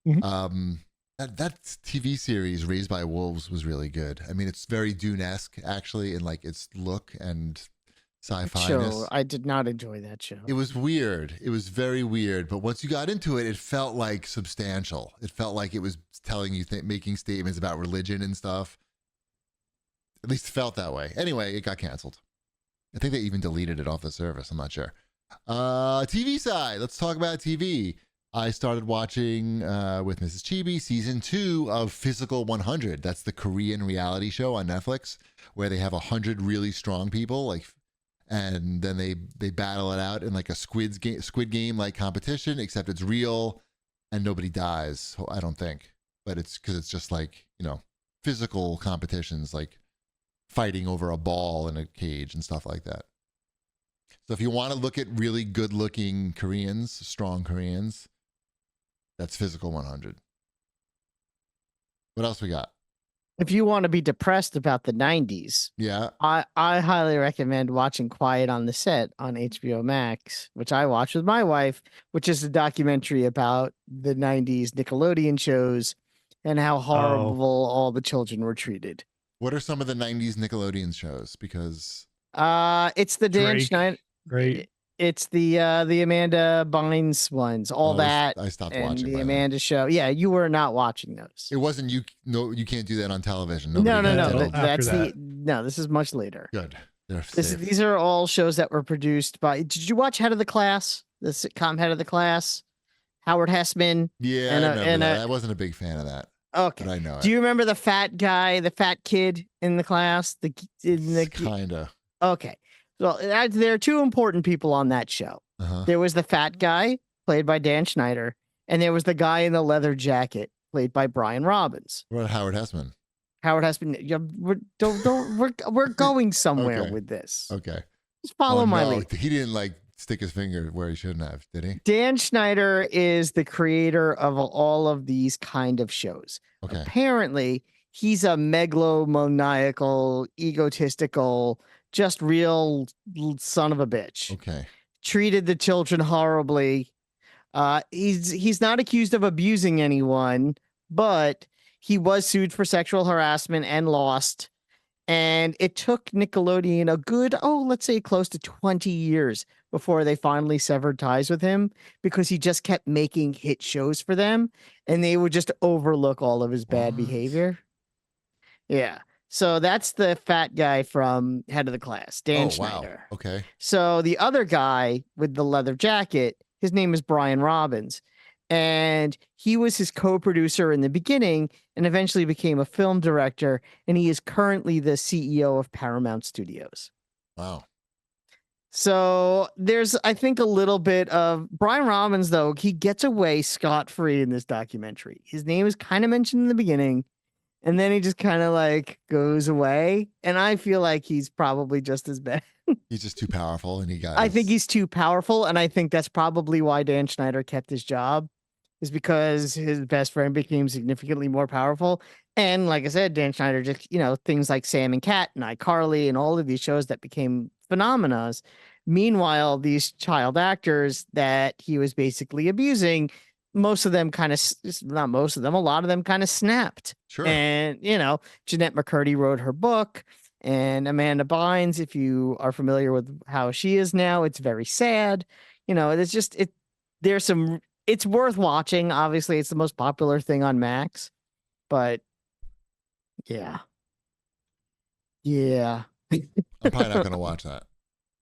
Mm-hmm. That TV series, Raised by Wolves, was really good. I mean, it's very Dune-esque, actually, in like its look and sci-fi-ness. I did not enjoy that show. It was weird. It was very weird. But once you got into it, it felt like substantial. It felt like it was telling you, making statements about religion and stuff. At least it felt that way. Anyway, it got canceled. I think they even deleted it off the service. I'm not sure. TV side. Let's talk about TV. I started watching with Mrs. Chibi season 2 of Physical 100. That's the Korean reality show on Netflix where they have 100 really strong people, and then they battle it out in like a Squid Game like competition, except it's real and nobody dies. I don't think, but it's because it's just like physical competitions, like fighting over a ball in a cage and stuff like that. So if you want to look at really good looking Koreans, strong Koreans, that's Physical 100. What else we got? If you want to be depressed about the 90s, Yeah. I highly recommend watching Quiet on the Set on HBO Max, which I watched with my wife, which is a documentary about the 90s Nickelodeon shows and how horrible all the children were treated. What are some of the 90s Nickelodeon shows? Because it's the Dan Schneider. Great. It's the Amanda Bynes ones, all that. I stopped and watching the Amanda show. Yeah, you were not watching those. It wasn't you. No, you can't do that on television. No. That's No, this is much later. Good. These are all shows that were produced by. Did you watch Head of the Class? The sitcom Head of the Class, Howard Hessman. Yeah, I remember that. I wasn't a big fan of that. Okay, but I know. Do you remember the fat guy, the fat kid in the class? Kinda. Okay. Well, there are two important people on that show. Uh-huh. There was the fat guy, played by Dan Schneider, and there was the guy in the leather jacket, played by Brian Robbins. What about Howard Hessman? Howard Hessman. We're going somewhere with this. Okay. Just follow my lead. He didn't stick his finger where he shouldn't have, did he? Dan Schneider is the creator of all of these kind of shows. Okay. Apparently, he's a megalomaniacal, egotistical, just real son of a bitch. Okay. Treated the children horribly. He's not accused of abusing anyone, but he was sued for sexual harassment and lost. And it took Nickelodeon a good, let's say close to 20 years before they finally severed ties with him, because he just kept making hit shows for them and they would just overlook all of his bad behavior. Yeah. So that's the fat guy from Head of the Class, Dan Schneider. Wow. Okay. So the other guy with the leather jacket, his name is Brian Robbins. And he was his co-producer in the beginning and eventually became a film director. And he is currently the CEO of Paramount Studios. Wow. So there's, I think, a little bit of Brian Robbins, though. He gets away scot-free in this documentary. His name is kind of mentioned in the beginning. And then he just kind of goes away. And I feel like he's probably just as bad. He's just too powerful. And I think he's too powerful. And I think that's probably why Dan Schneider kept his job, is because his best friend became significantly more powerful. And like I said, Dan Schneider just, things like Sam and Cat and iCarly and all of these shows that became phenomena. Meanwhile, these child actors that he was basically abusing, most of them not most of them, a lot of them kind of snapped. Sure. And, Jeanette McCurdy wrote her book, and Amanda Bynes, if you are familiar with how she is now, it's very sad. It's just, it's worth watching. Obviously, it's the most popular thing on Max, but yeah. I'm probably not going to watch that.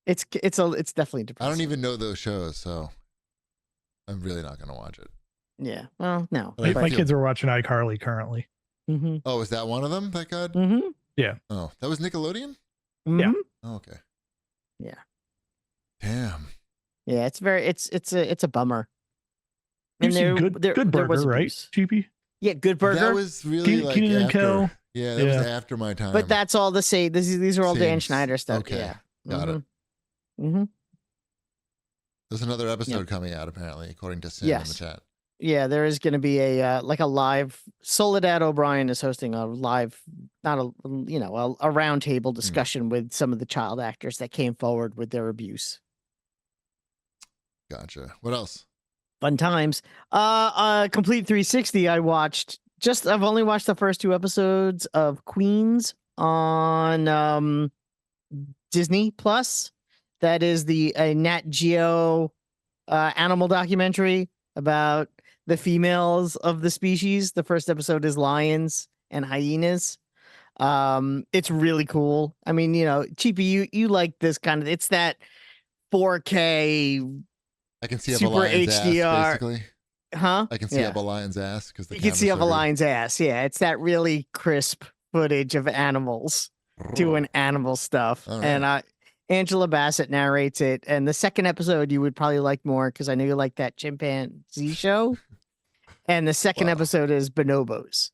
It's definitely depressing. I don't even know those shows, so I'm really not going to watch it. Yeah. Well, no. My kids are watching iCarly currently. Mm-hmm. Oh, is that one of them? That God? Mm-hmm. Yeah. Oh, that was Nickelodeon? Mm-hmm. Yeah. Oh, okay. Yeah. Damn. Yeah, it's a bummer. You've seen Good Burger, right, Cheapy? Yeah, Good Burger. That was really Keenan and Kel. Yeah, that was after my time. But that's all the same. These are all Dan Schneider stuff. Okay. Yeah. Got it. Mm-hmm. There's another episode coming out, apparently, according to Sam in the chat. Yeah, there is going to be a live. Soledad O'Brien is hosting a live, not a roundtable discussion with some of the child actors that came forward with their abuse. Gotcha. What else? Fun times. Complete 360. I've only watched the first 2 episodes of Queens on Disney Plus. That is a Nat Geo animal documentary about the females of the species. The first episode is lions and hyenas. It's really cool. I mean, Cheapy, you like this kind of, it's that 4K. I can see up super a lion's HDR. ass, basically. Huh? I can see up a lion's ass because you can see up a lion's ass. Yeah, it's that really crisp footage of animals doing animal stuff. Right. And Angela Bassett narrates it. And the second episode you would probably like more because I know you like that chimpanzee show. And the second episode is bonobos.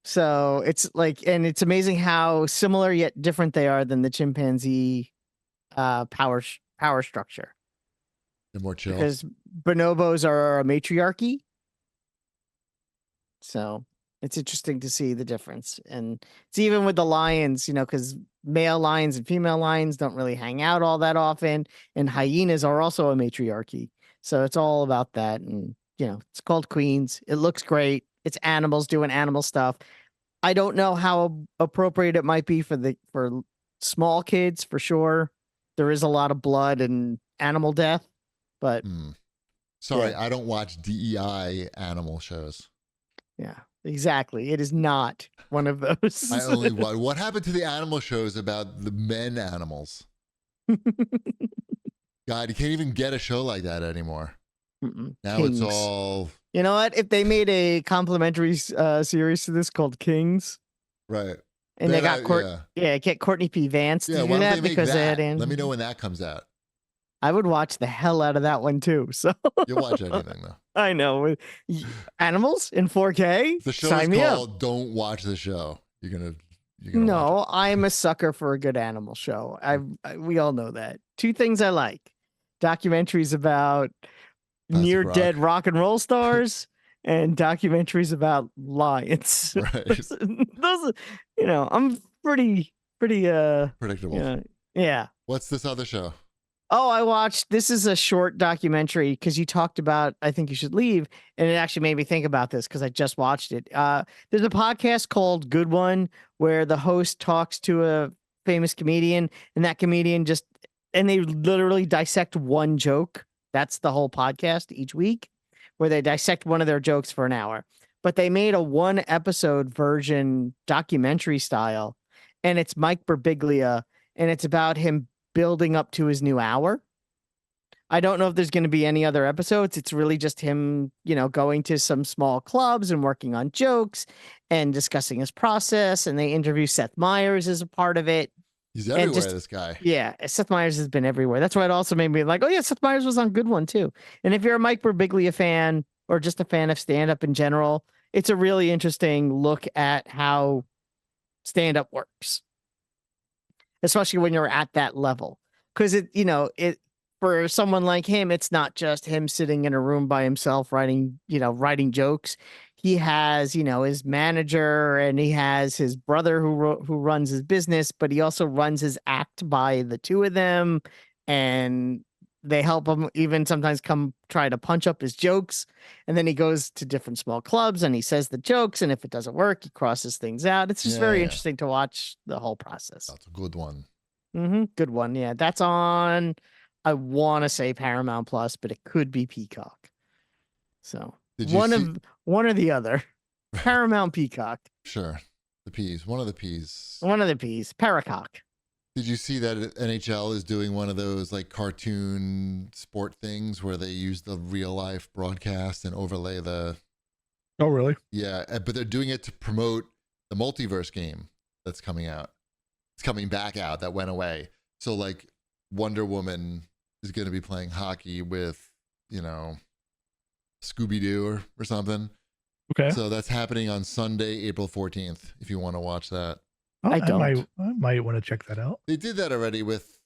So it's like, and it's amazing how similar yet different they are than the chimpanzee power structure. They're more chill. Because bonobos are a matriarchy. So it's interesting to see the difference. And it's even with the lions, because male lions and female lions don't really hang out all that often. And hyenas are also a matriarchy. So it's all about that. And, it's called Queens. It looks great. It's animals doing animal stuff. I don't know how appropriate it might be for small kids, for sure. There is a lot of blood and animal death, but sorry, yeah. I don't watch DEI animal shows. Yeah, exactly. It is not one of those. I only watch. What happened to the animal shows about the men animals? God, you can't even get a show like that anymore. Now Kings. It's all. You know what? If they made a complimentary series to this called Kings, right, and they got get Courtney P. Vance to do that because that? Let me know when that comes out. I would watch the hell out of that one too. So you'll watch anything though. I know. Animals in 4K. The show is called "Don't Watch the Show." You're gonna no, I'm a sucker for a good animal show. We all know that. Two things I like: documentaries about near dead rock and roll stars and documentaries about lions. Right. those I'm pretty predictable. Yeah. What's this other show? Oh, I watched, this is a short documentary because you talked about I Think You Should Leave, and it actually made me think about this because I just watched it. There's a podcast called Good One where the host talks to a famous comedian, and that comedian and they literally dissect one joke. That's the whole podcast each week, where they dissect one of their jokes for an hour. But they made a 1-episode version documentary style, and it's Mike Birbiglia, and it's about him building up to his new hour. I don't know if there's going to be any other episodes. It's really just him, going to some small clubs and working on jokes and discussing his process. And they interview Seth Meyers as a part of it. He's everywhere, this guy. Yeah, Seth Meyers has been everywhere. That's why it also made me like, oh yeah, Seth Meyers was on Good One too. And if you're a Mike Birbiglia fan or just a fan of stand-up in general, it's a really interesting look at how stand-up works, especially when you're at that level. Because it for someone like him, it's not just him sitting in a room by himself writing jokes. He has, his manager, and he has his brother who runs his business, but he also runs his act by the two of them, and they help him even sometimes come try to punch up his jokes. And then he goes to different small clubs and he says the jokes, and if it doesn't work, he crosses things out. It's just very interesting to watch the whole process. That's a good one. Good one. Yeah, that's on, I want to say Paramount Plus, but it could be Peacock. So one or the other. Paramount, Peacock. Sure. The P's. One of the P's. Paracock. Did you see that NHL is doing one of those like cartoon sport things where they use the real life broadcast and overlay the... Oh, really? Yeah, but they're doing it to promote the multiverse game that's coming out. It's coming back out. That went away. So like Wonder Woman is going to be playing hockey with, Scooby-Doo or something. Okay. So that's happening on Sunday, April 14th, if you want to watch that. Oh, I might want to check that out. They did that already with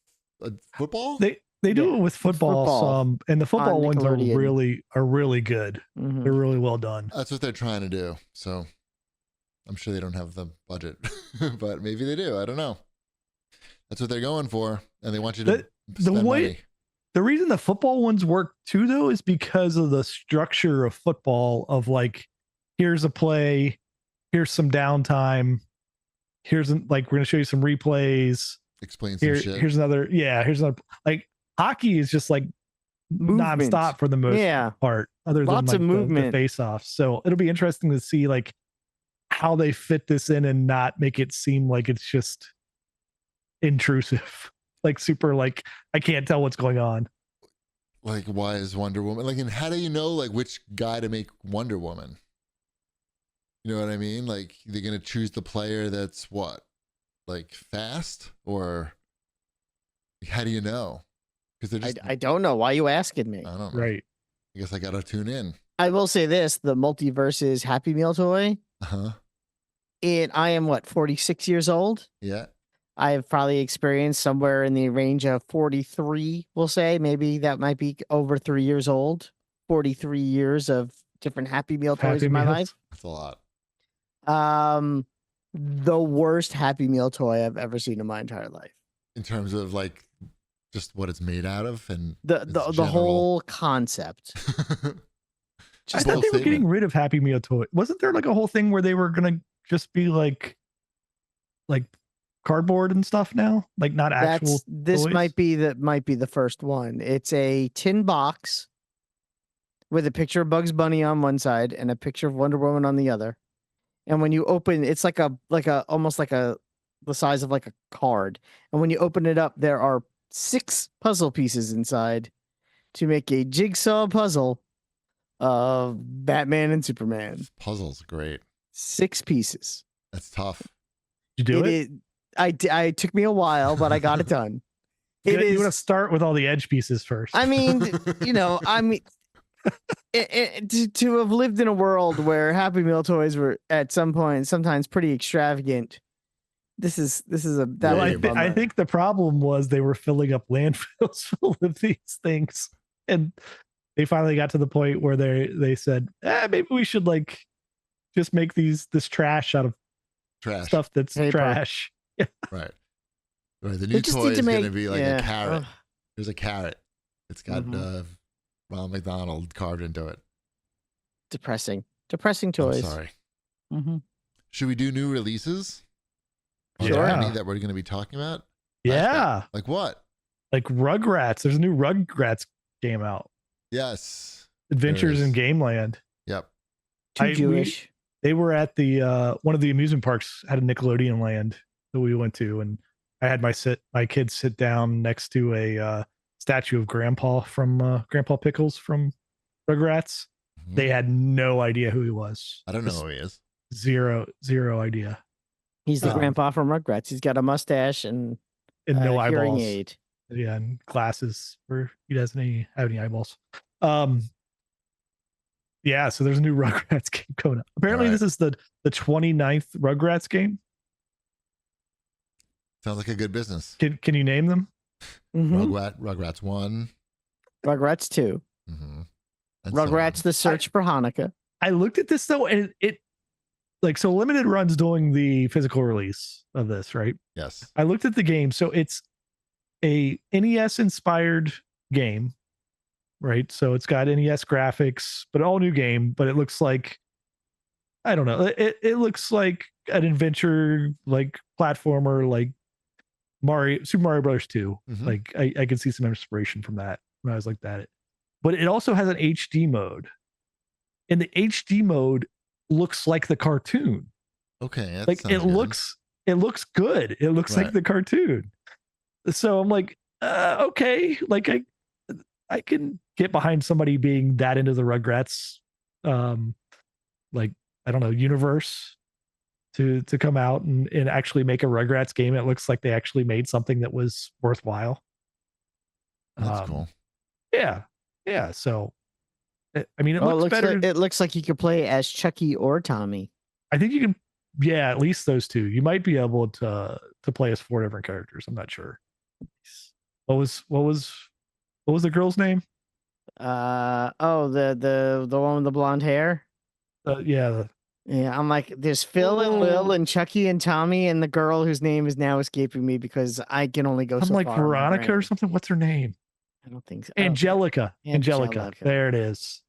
football? They do it with football. And the football ones are really good. Mm-hmm. They're really well done. That's what they're trying to do. So I'm sure they don't have the budget, but maybe they do. I don't know. That's what they're going for. And they want you to spend money. The reason the football ones work too, though, is because of the structure of football of like, here's a play, here's some downtime, we're going to show you some replays. Explain some shit. Here's another, like hockey is just like movement. Nonstop for the most part, other lots than of movement. The face-offs. So it'll be interesting to see like how they fit this in and not make it seem like it's just intrusive. Like super, like I can't tell what's going on. Like, why is Wonder Woman like? And how do you know like which guy to make Wonder Woman? You know what I mean? Like they're gonna choose the player that's what, like fast, or how do you know? Because they're just. I don't know. Why are you asking me? I don't know. Right. I guess I gotta tune in. I will say this: the Multiverse's Happy Meal toy. Uh-huh. I am 46 years old. Yeah. I have probably experienced somewhere in the range of 43, we'll say. Maybe that might be over 3 years old. 43 years of different Happy Meal toys in my life. That's a lot. The worst Happy Meal toy I've ever seen in my entire life. In terms of like just what it's made out of and the whole concept. I thought they were getting rid of Happy Meal toy. Wasn't there like a whole thing where they were gonna just be like cardboard and stuff now? Like not actual this toys? might be the first one. It's a tin box with a picture of Bugs Bunny on one side and a picture of Wonder Woman on the other. And when you open, it's like almost like the size of like a card. And when you open it up, there are 6 puzzle pieces inside to make a jigsaw puzzle of Batman and Superman. This puzzle's great. 6 pieces. That's tough. Did you do it? I took me a while, but I got it done. You want to start with all the edge pieces first. I mean, to have lived in a world where Happy Meal toys were at some point sometimes pretty extravagant. This is I think the problem was they were filling up landfills full of these things, and they finally got to the point where they said, maybe we should like just make this trash out of stuff that's trash. Right. The new toy is going to be like a carrot. There's a carrot. It's got Ronald McDonald carved into it. Depressing toys. I'm sorry. Mm-hmm. Should we do new releases? Sure. That we're going to be talking about? Yeah. Like what? Like Rugrats. There's a new Rugrats game out. Yes. Adventures in Gameland. Yep. Too Jewish. They were at the one of the amusement parks had a Nickelodeon land that we went to, and I had my kids sit down next to a statue of Grandpa Pickles from Rugrats. Mm-hmm. They had no idea who he was. I don't know who he is. Zero idea. He's the grandpa from Rugrats. He's got a mustache and no eyeballs. Hearing aid. Yeah, and glasses where he doesn't have any eyeballs. Yeah, so there's a new Rugrats game coming up. Apparently, This is the 29th Rugrats game. Sounds like a good business. Can you name them? Mm-hmm. Rugrats 1. Rugrats 2. Mm-hmm. Rugrats The Search for Hanukkah. I looked at this though, and it so Limited Run's doing the physical release of this, right? Yes. I looked at the game. So it's a NES inspired game, right? So it's got NES graphics, but all new game, but it looks like, I don't know. It looks like an adventure, like platformer, like Super Mario Brothers 2. Mm-hmm. Like I can see some inspiration from that when I was like that. But it also has an HD mode. And the HD mode looks like the cartoon. Okay. Like it looks good. It looks like the cartoon. So I'm like, okay, like I can get behind somebody being that into the Rugrats, like, I don't know, universe to come out and actually make a Rugrats game. It looks like they actually made something that was worthwhile. That's cool. Yeah. Yeah. So, I mean, it looks better. It looks like you could play as Chucky or Tommy. I think you can. Yeah, at least those two. You might be able to play as 4 different characters. I'm not sure. What was the girl's name? The one with the blonde hair. Yeah. Yeah, I'm like, there's Phil and Lil and Chucky and Tommy and the girl whose name is now escaping me because I can only go so far. I'm like Veronica or something. What's her name? I don't think so. Angelica. There it is.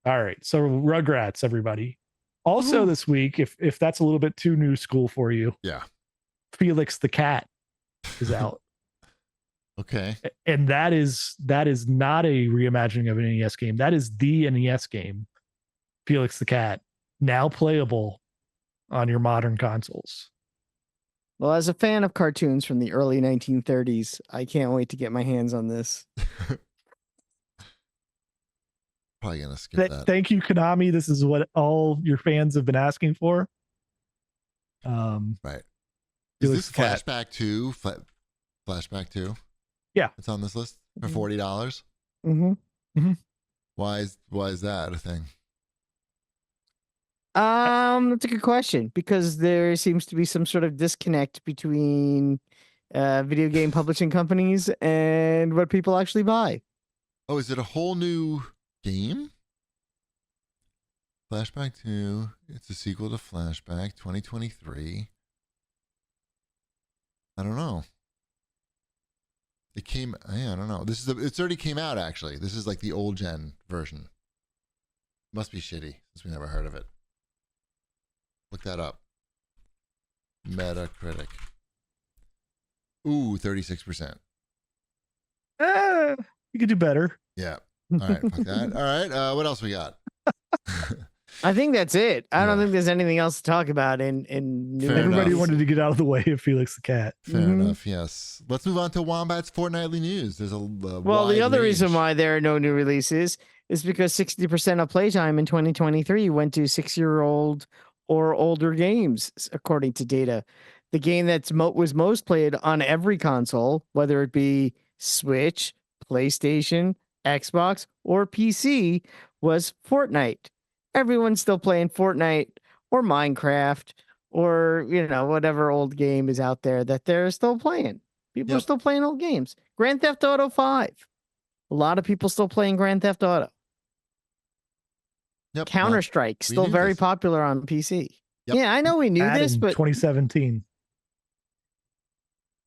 All right. So Rugrats, everybody. Also this week, if that's a little bit too new school for you. Yeah. Felix the Cat is out. Okay. And that is not a reimagining of an NES game. That is the NES game. Felix the Cat, now playable on your modern consoles. Well, as a fan of cartoons from the early 1930s, I can't wait to get my hands on this. Probably gonna skip that. Thank you, Konami. This is what all your fans have been asking for. Right. Is this Flashback 2? Flashback 2? Yeah. It's on this list for $40. Mm-hmm. Mm-hmm. Why is that a thing? That's a good question, because there seems to be some sort of disconnect between video game publishing companies and what people actually buy. Oh, is it a whole new game? Flashback 2. It's a sequel to Flashback 2023. I don't know. It came. I don't know. It's already came out actually. This is like the old gen version. Must be shitty since we never heard of it. Look that up. Metacritic. Ooh, 36%. You could do better. Yeah. All right. Fuck that. All right. What else we got? I think that's it. I don't think there's anything else to talk about in new. Everybody wanted to get out of the way of Felix the Cat. Fair enough. Yes. Let's move on to Wombat's fortnightly news. There's well, the other reason why there are no new releases is because 60% of playtime in 2023 went to 6-year-old or older games, according to data. The game that was most played on every console, whether it be Switch, PlayStation, Xbox, or PC, was Fortnite. Everyone's still playing Fortnite or Minecraft or, whatever old game is out there that they're still playing. People are still playing old games. Grand Theft Auto 5. A lot of people still playing Grand Theft Auto. Yep. Counter-Strike, still very popular on PC. Yep. Yeah, I know we knew this, but 2017.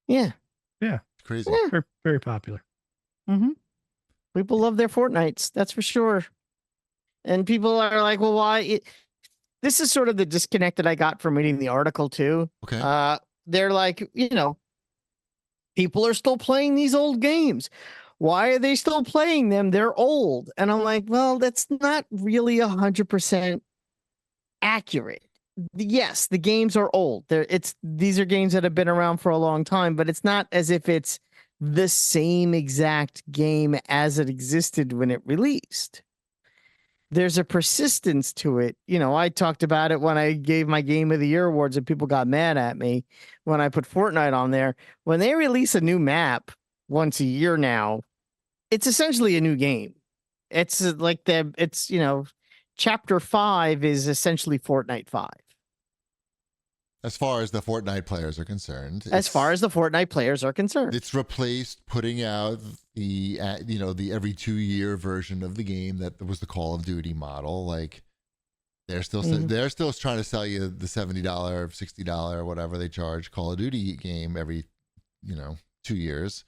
Yeah. Yeah. Crazy. Yeah. Very, very popular. Mm-hmm. People love their Fortnites, that's for sure. And people are like, well, why? This is sort of the disconnect that I got from reading the article too. Okay. They're like, people are still playing these old games. Why are they still playing them? They're old. And I'm like, well, that's not really 100% accurate. Yes, the games are old. These are games that have been around for a long time, but it's not as if it's the same exact game as it existed when it released. There's a persistence to it. I talked about it when I gave my Game of the Year awards and people got mad at me when I put Fortnite on there. When they release a new map once a year now, it's essentially a new game. It's like Chapter 5 is essentially Fortnite 5. As far as the Fortnite players are concerned. It's replaced putting out the every 2-year version of the game that was the Call of Duty model. Like they're still trying to sell you the $70, $60, whatever they charge Call of Duty game every 2 years.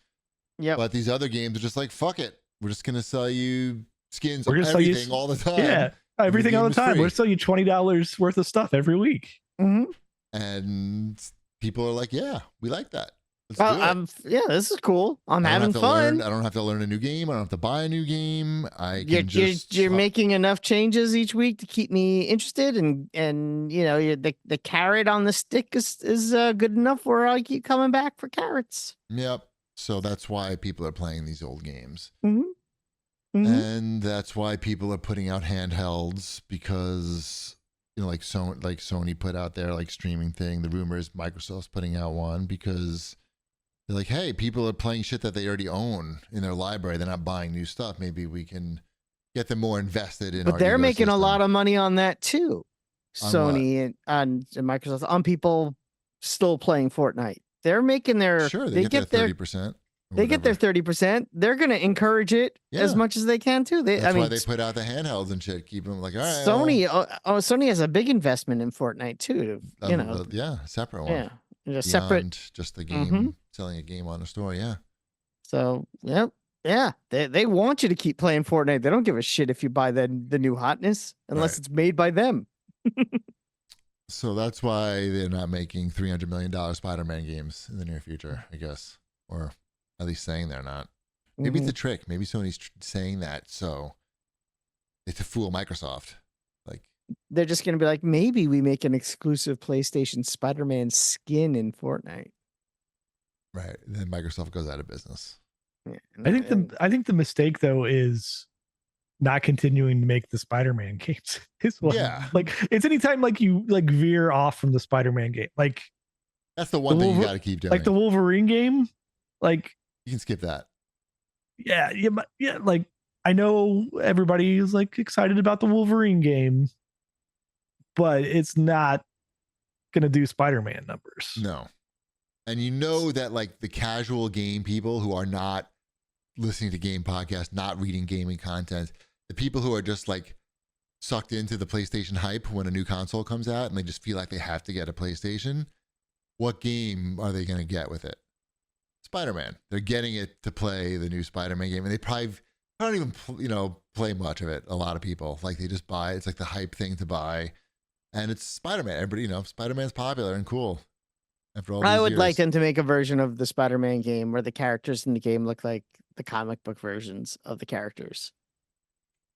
Yeah. But these other games are just like, fuck it. We're just gonna sell you skins of everything all the time. Yeah, everything all the time. We're gonna sell you $20 worth of stuff every week. Mm-hmm. And people are like, yeah, we like that. Let's do it. This is cool. I'm having fun. I don't have to learn a new game. I don't have to buy a new game. You're making enough changes each week to keep me interested, and the carrot on the stick is good enough where I keep coming back for carrots. Yep. So that's why people are playing these old games. Mm-hmm. Mm-hmm. And that's why people are putting out handhelds, because like Sony put out their streaming thing. The rumor is Microsoft's putting out one because they're like, hey, people are playing shit that they already own in their library. They're not buying new stuff. Maybe we can get them more invested in. But they're making a lot of money on that too. Sony and Microsoft, on people still playing Fortnite. They're making their they get their 30%. They get their 30%. They're going to encourage it as much as they can too. That's why they put out the handhelds and shit. Keep them like, all right. Sony has a big investment in Fortnite too. Separate one. Yeah, Beyond separate. Just the game, selling a game on the store. Yeah. So they want you to keep playing Fortnite. They don't give a shit if you buy the new hotness unless it's made by them. So that's why they're not making $300 million Spider-Man games in the near future, I guess, or at least saying they're not. Maybe it's a trick. Maybe Sony's saying that so it's to fool Microsoft. Like they're just going to be like, maybe we make an exclusive PlayStation Spider-Man skin in Fortnite. Right. And then Microsoft goes out of business. Yeah. I think the mistake though is not continuing to make the Spider-Man games. Like it's anytime you veer off from the Spider-Man game. Like that's the one thing you got to keep doing. Like the Wolverine game. Like you can skip that. Yeah. Like I know everybody is excited about the Wolverine game, but it's not going to do Spider-Man numbers. No. And you know that like the casual game people who are not listening to game podcasts, not reading gaming content, the people who are just like sucked into the PlayStation hype when a new console comes out and they just feel like they have to get a PlayStation, what game are they going to get with it? Spider-Man. They're getting it to play the new Spider-Man game, and they probably don't even play much of it. A lot of people like they just buy it. It's like the hype thing to buy, and it's Spider-Man. Everybody, Spider-Man's popular and cool. After all, I would years. like them to make a version of the Spider-Man game where the characters in the game look like the comic book versions of the characters.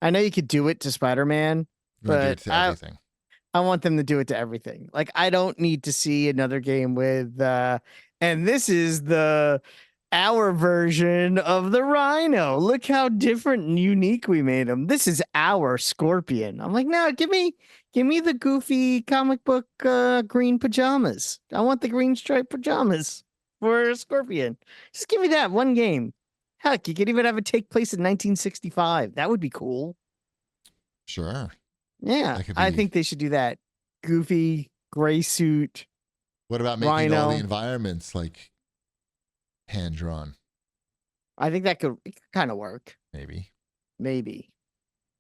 I know you could do it to Spider-Man, but I want them to do it to everything. Like, I don't need to see another game with, and this is our version of the Rhino. Look how different and unique we made him. This is our Scorpion. I'm like, no, give me the goofy comic book green pajamas. I want the green striped pajamas for Scorpion. Just give me that one game. Heck, you could even have it take place in 1965. That would be cool. Sure. Yeah, I think they should do that. Goofy, gray suit. What about making Rhino. all the environments like hand-drawn? I think that could kind of work. Maybe.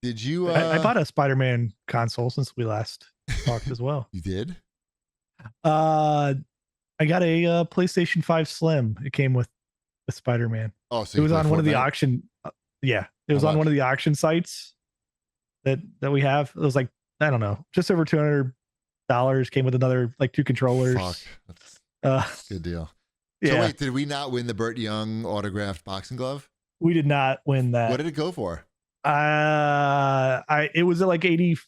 Did you... I bought a Spider-Man console since we last talked as well. You did? I got a PlayStation 5 Slim. It came with Spider-Man. Oh, so it was on one of the auction... yeah, it was on one of the auction sites that we have. It was like, I don't know, just over $200. Came with another like 2 controllers. Fuck. That's a good deal. Yeah. So wait, did we not win the Burt Young autographed boxing glove? We did not win that. What did it go for? It was at like $80,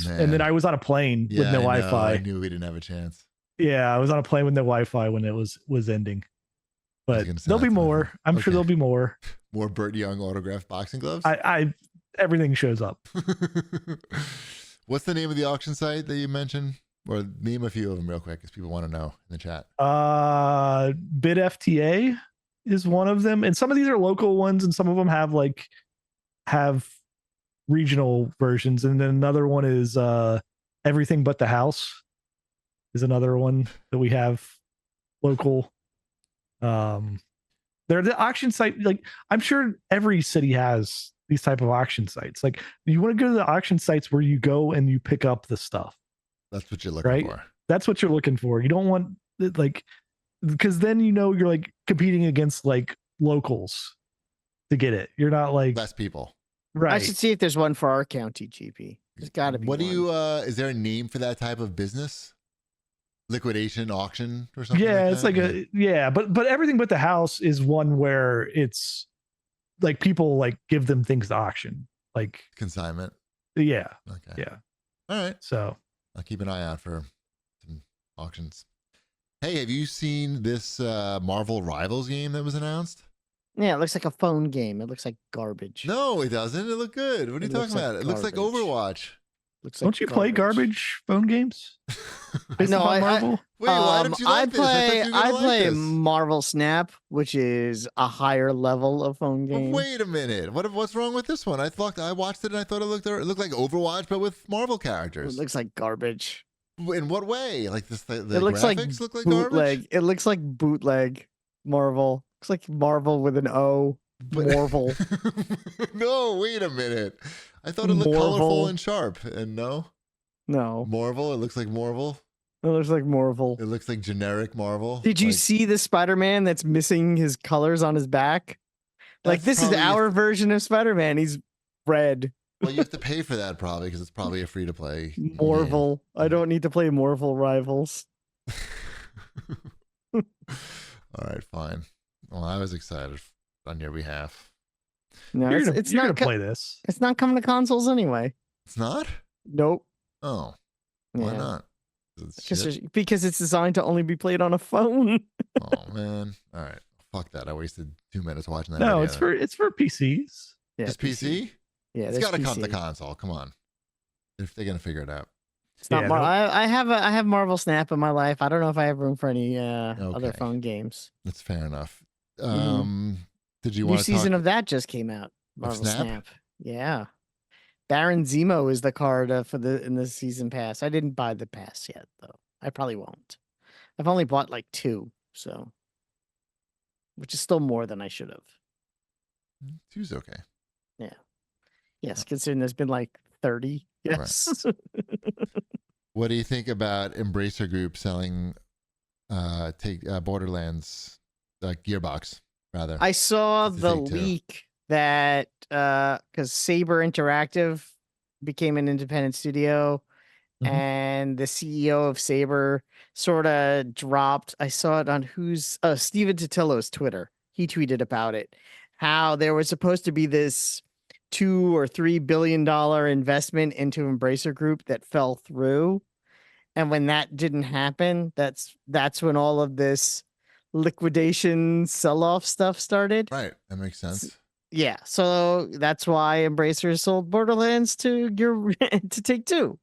and then I was on a plane with no Wi-Fi. I knew we didn't have a chance. Yeah, I was on a plane with no Wi-Fi when it was ending. But there'll be more. I'm sure there'll be more. More Burt Young autographed boxing gloves? Everything shows up. What's the name of the auction site that you mentioned? Or name a few of them real quick because people want to know in the chat. Bid FTA is one of them. And some of these are local ones and some of them have regional versions. And then another one is Everything But the House is another one that we have local. They're the auction site. Like, I'm sure every city has these type of auction sites. Like, you want to go to the auction sites where you go and you pick up the stuff. That's what you're looking for. That's what you're looking for. You don't want because then you're like competing against like locals to get it. You're not like less people. Right. I should see if there's one for our county, GP. There's got to be. What do you is there a name for that type of business? Liquidation auction or something? Yeah, like it's like but Everything But the House is one where it's like people like give them things to auction, like consignment. Yeah. Okay. Yeah. All right. So I'll keep an eye out for some auctions. Hey, have you seen this Marvel Rivals game that was announced? Yeah, it looks like a phone game. It looks like garbage. No, it doesn't. It looked good. What are you talking about? It looks like Overwatch. Don't you play garbage phone games? No, Marvel. Wait, why don't you like this? I play Marvel Snap, which is a higher level of phone game. Wait a minute. What's wrong with this one? I watched it and I thought it looked like Overwatch, but with Marvel characters. It looks like garbage. In what way? Like the it looks graphics look like garbage? It looks like bootleg Marvel. Looks like Marvel with an O. Marvel. No, wait a minute. I thought it looked colorful and sharp, and no. Marvel. It looks like Marvel. It looks like Morval. It looks like generic Marvel. Did you see the Spider-Man that's missing his colors on his back? Like, this is our version of Spider-Man. He's red. Well, you have to pay for that probably because it's probably a free-to-play Morval. I don't need to play Morval Rivals. All right, fine. Well, I was excited on your behalf. No, it's you're not gonna play this. It's not coming to consoles anyway. It's not? Nope. Oh. Why not? Because it's designed to only be played on a phone. Oh man. All right. Fuck that. I wasted 2 minutes watching that. No, it's for PCs. Yeah, just PC? Yeah, it's gotta come to console. Come on. If they're gonna figure it out. It's not Marvel. I have Marvel Snap in my life. I don't know if I have room for any other phone games. That's fair enough. Did you want new season of that just came out? Marvel Snap. Yeah. Baron Zemo is the card in the season pass. I didn't buy the pass yet, though. I probably won't. I've only bought like 2, so which is still more than I should have. 2's okay. Yeah. Yes, considering there's been like 30. Yes. Right. What do you think about Embracer Group selling Borderlands Gearbox rather? I saw the leak that because Saber Interactive became an independent studio, and the CEO of Saber sort of dropped. I saw it on Steven Totillo's Twitter. He tweeted about it, how there was supposed to be this $2 or $3 billion investment into Embracer Group that fell through, and when that didn't happen, that's when all of this liquidation sell-off stuff started. Right, that makes sense. Yeah, so that's why Embracer sold Borderlands to Take-Two.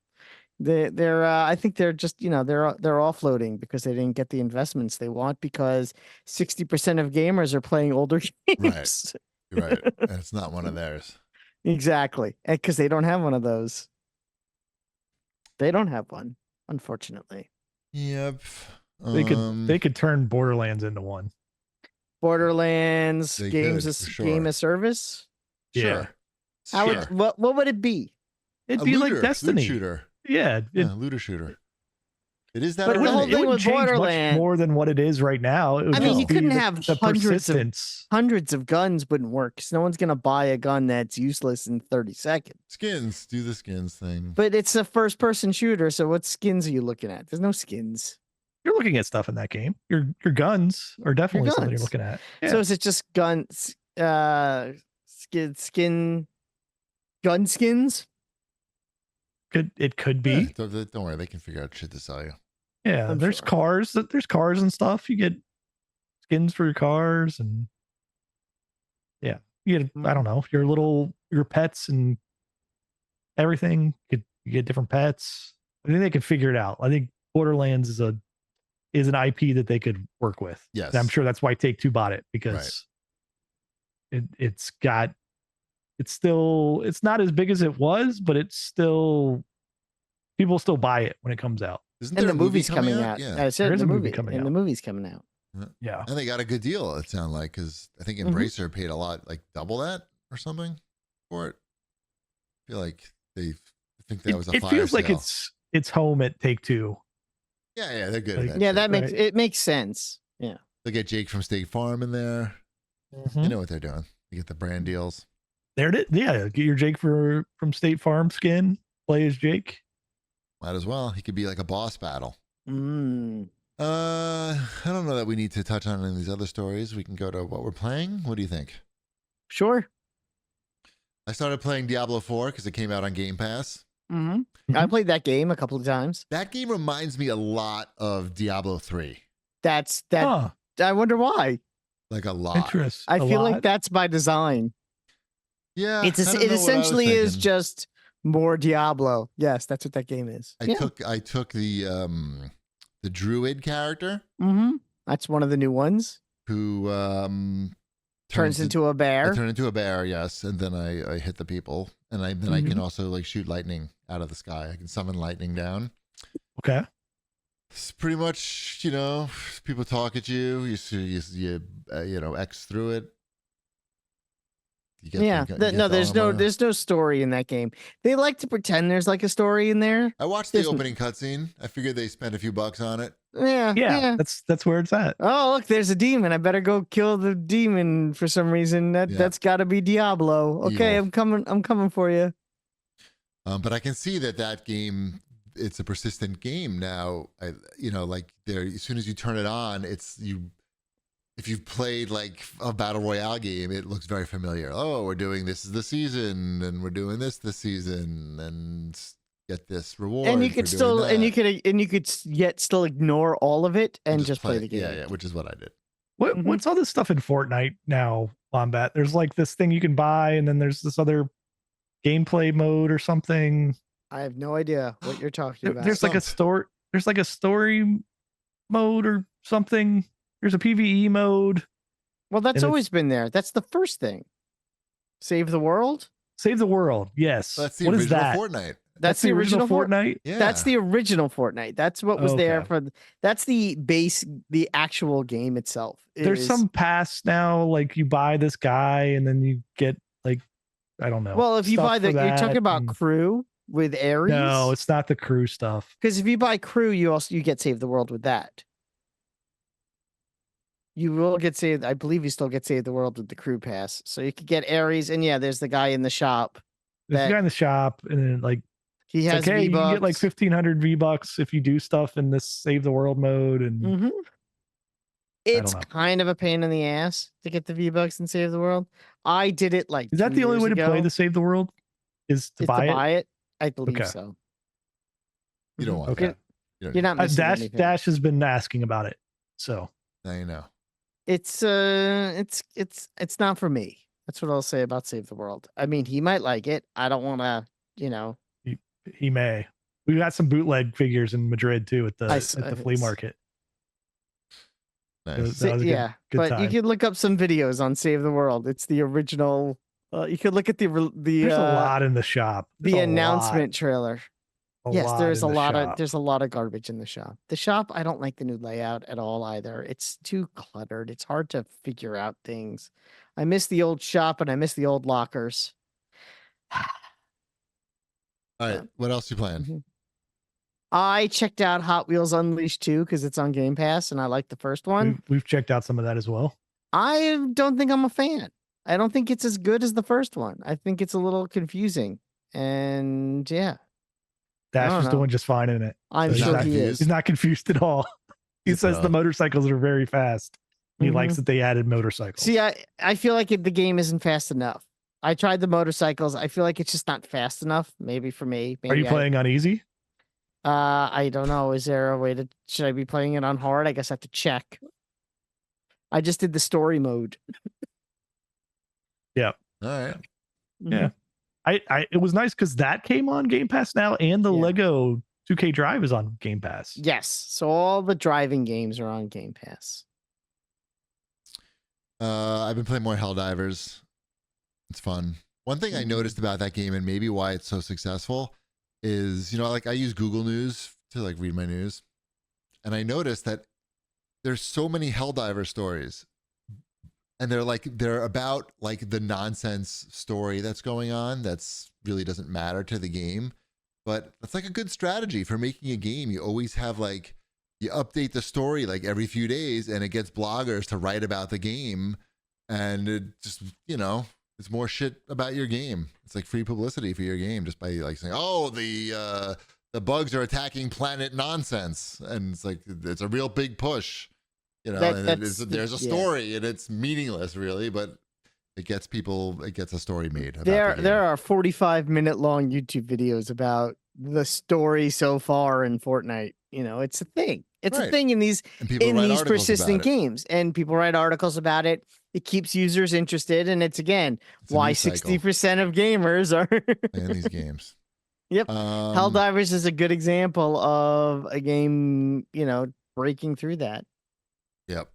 They're I think they're just they're offloading because they didn't get the investments they want, because 60% of gamers are playing older games. Right, and it's not one of theirs. Exactly, because they don't have one of those. They don't have one, unfortunately. Yep. They could turn Borderlands into one. Borderlands game as service. Sure. Yeah. What would it be? It'd be like Destiny. Loot shooter. Yeah, looter shooter. It is that. But the whole thing with Borderlands, much more than what it is right now. I mean, you couldn't have hundreds of guns. Wouldn't work because no one's gonna buy a gun that's useless in 30 seconds. Skins, do the skins thing. But it's a first-person shooter, so what skins are you looking at? There's no skins. You're looking at stuff in that game. Your guns are definitely something you're looking at. Yeah. So is it just gun skins? It could be. Yeah, don't worry, they can figure out shit to sell you. Yeah, there's cars and stuff. You get skins for your cars, and yeah, you get I don't know, your pets and everything. You get different pets. I think they could figure it out. I think Borderlands is an IP that they could work with. Yes, and I'm sure that's why Take-Two bought it, because it's not as big as it was, but it's still, people still buy it when it comes out. Isn't there the movie's coming out? Yeah, there is a movie coming out. The movie's coming out. Yeah, and they got a good deal. It sounded like, because I think Embracer paid a lot, like double that or something for it. I feel like I think that was a fire sale. It feels like it's home at Take-Two. Yeah, they're good. Like, that makes sense. Yeah, they get Jake from State Farm in there. You know what they're doing. You get the brand deals. There it is. Yeah, get your Jake from State Farm skin. Play as Jake. Might as well. He could be like a boss battle. I don't know that we need to touch on any of these other stories. We can go to what we're playing. What do you think? Sure. I started playing Diablo 4 because it came out on Game Pass. I played that game a couple of times. That game reminds me a lot of Diablo 3. I wonder why. Like a lot. Interesting. I feel like that's by design. Yeah. It essentially is just more Diablo. Yes, that's what that game is. I took the druid character. That's one of the new ones. Who turns into a bear. I turn into a bear, yes, and then I hit the people, and I can also like shoot lightning out of the sky. I can summon lightning down. Okay. It's pretty much, people talk at you. You X through it. There's no story in that game. They like to pretend there's like a story in there. I watched the opening cutscene. I figured they spent a few bucks on it. Yeah. That's where it's at. Oh, look, there's a demon. I better go kill the demon for some reason. That's got to be Diablo. Okay, evil. I'm coming for you. But I can see that game, it's a persistent game now. Like there, as soon as you turn it on, if you've played like a battle royale game, it looks very familiar. Oh, we're doing this the season, and we're doing this season, and get this reward. And you could still ignore all of it and just play the game. Yeah, which is what I did. What's all this stuff in Fortnite now, Wombat? There's like this thing you can buy, and then there's this other gameplay mode or something. I have no idea what you're talking about. There's like a story mode or something. There's a PvE mode. Well, that's always been there. That's the first thing. Save the world? Save the World. Yes. That's the what is original that? Fortnite. That's the original Fortnite. Yeah. That's the original Fortnite. That's what was there Okay. for. That's the base, the actual game itself. There's some pass now, like you buy this guy and then you get like, I don't know. Well, if you stuff buy for you're talking that about and- Crew with Ares. No, it's not the Crew stuff. Because if you buy Crew, you get Save the World with that. You will get saved. I believe you still get Save the World with the Crew Pass. So you could get Ares, and yeah, there's the guy in the shop. There's a guy in the shop, and then like He it's has like, hey, you can get like V-Bucks. 1,500 V-Bucks if you do stuff in this Save the World mode, and Mhm. It's know. kind of a pain in the ass to get the V-Bucks and Save the World. I did it like is that 2 the only years way to play ago. the Save the World? Is to Is buy it? I believe Okay. so. You don't Mhm. want Okay. that. You don't You're not missing Dash anything. Dash has been asking about it, so Now you know. It's not for me. That's what I'll say about Save the World. I mean, he might like it. I don't want to, he may. We got some bootleg figures in Madrid too at the flea it's- market. Nice. That was a yeah, good but time. you can look up some videos on Save the World. It's the original. You could look at the There's a lot in the shop. the announcement trailer. Yes, there's a lot of garbage in the shop. The shop, I don't like the new layout at all either. It's too cluttered. It's hard to figure out things. I miss the old shop and I miss the old lockers. All right. What else you playing? Mhm. I checked out Hot Wheels Unleashed 2 because it's on Game Pass and I like the first one. We've checked out some of that as well. I don't think I'm a fan. I don't think it's as good as the first one. I think it's a little confusing. And yeah, Dash is know. doing just fine in it. I'm So he's sure not he is. He's not confused at all. He says the motorcycles are very fast. He likes that they added motorcycles. See, I feel like the game isn't fast enough. I tried the motorcycles. I feel like it's just not fast enough. Maybe for me. Maybe Are you playing on easy? I don't know. Is there a way to? Should I be playing it on hard? I guess I have to check. I just did the story mode. Yeah. All right. Yeah. It was nice because that came on Game Pass now, and the Lego 2K Drive is on Game Pass. Yes. So all the driving games are on Game Pass. I've been playing more Helldivers. It's fun. One thing I noticed about that game, and maybe why it's so successful, is like I use Google News to like read my news, and I noticed that there's so many Helldiver stories, and they're about like the nonsense story that's going on that's really doesn't matter to the game, but that's like a good strategy for making a game. You always have like you update the story like every few days, and it gets bloggers to write about the game, and it just it's more shit about your game. It's like free publicity for your game just by like saying, oh, the bugs are attacking planet nonsense, and it's like it's a real big push, there's a story and it's meaningless really, but it gets a story made. There are 45-minute long YouTube videos about the story so far in Fortnite. It's a thing. It's a thing in these persistent games, and people write articles about it. It keeps users interested, and it's why 60% of gamers are in these games. Yep. Helldivers is a good example of a game, breaking through that. Yep.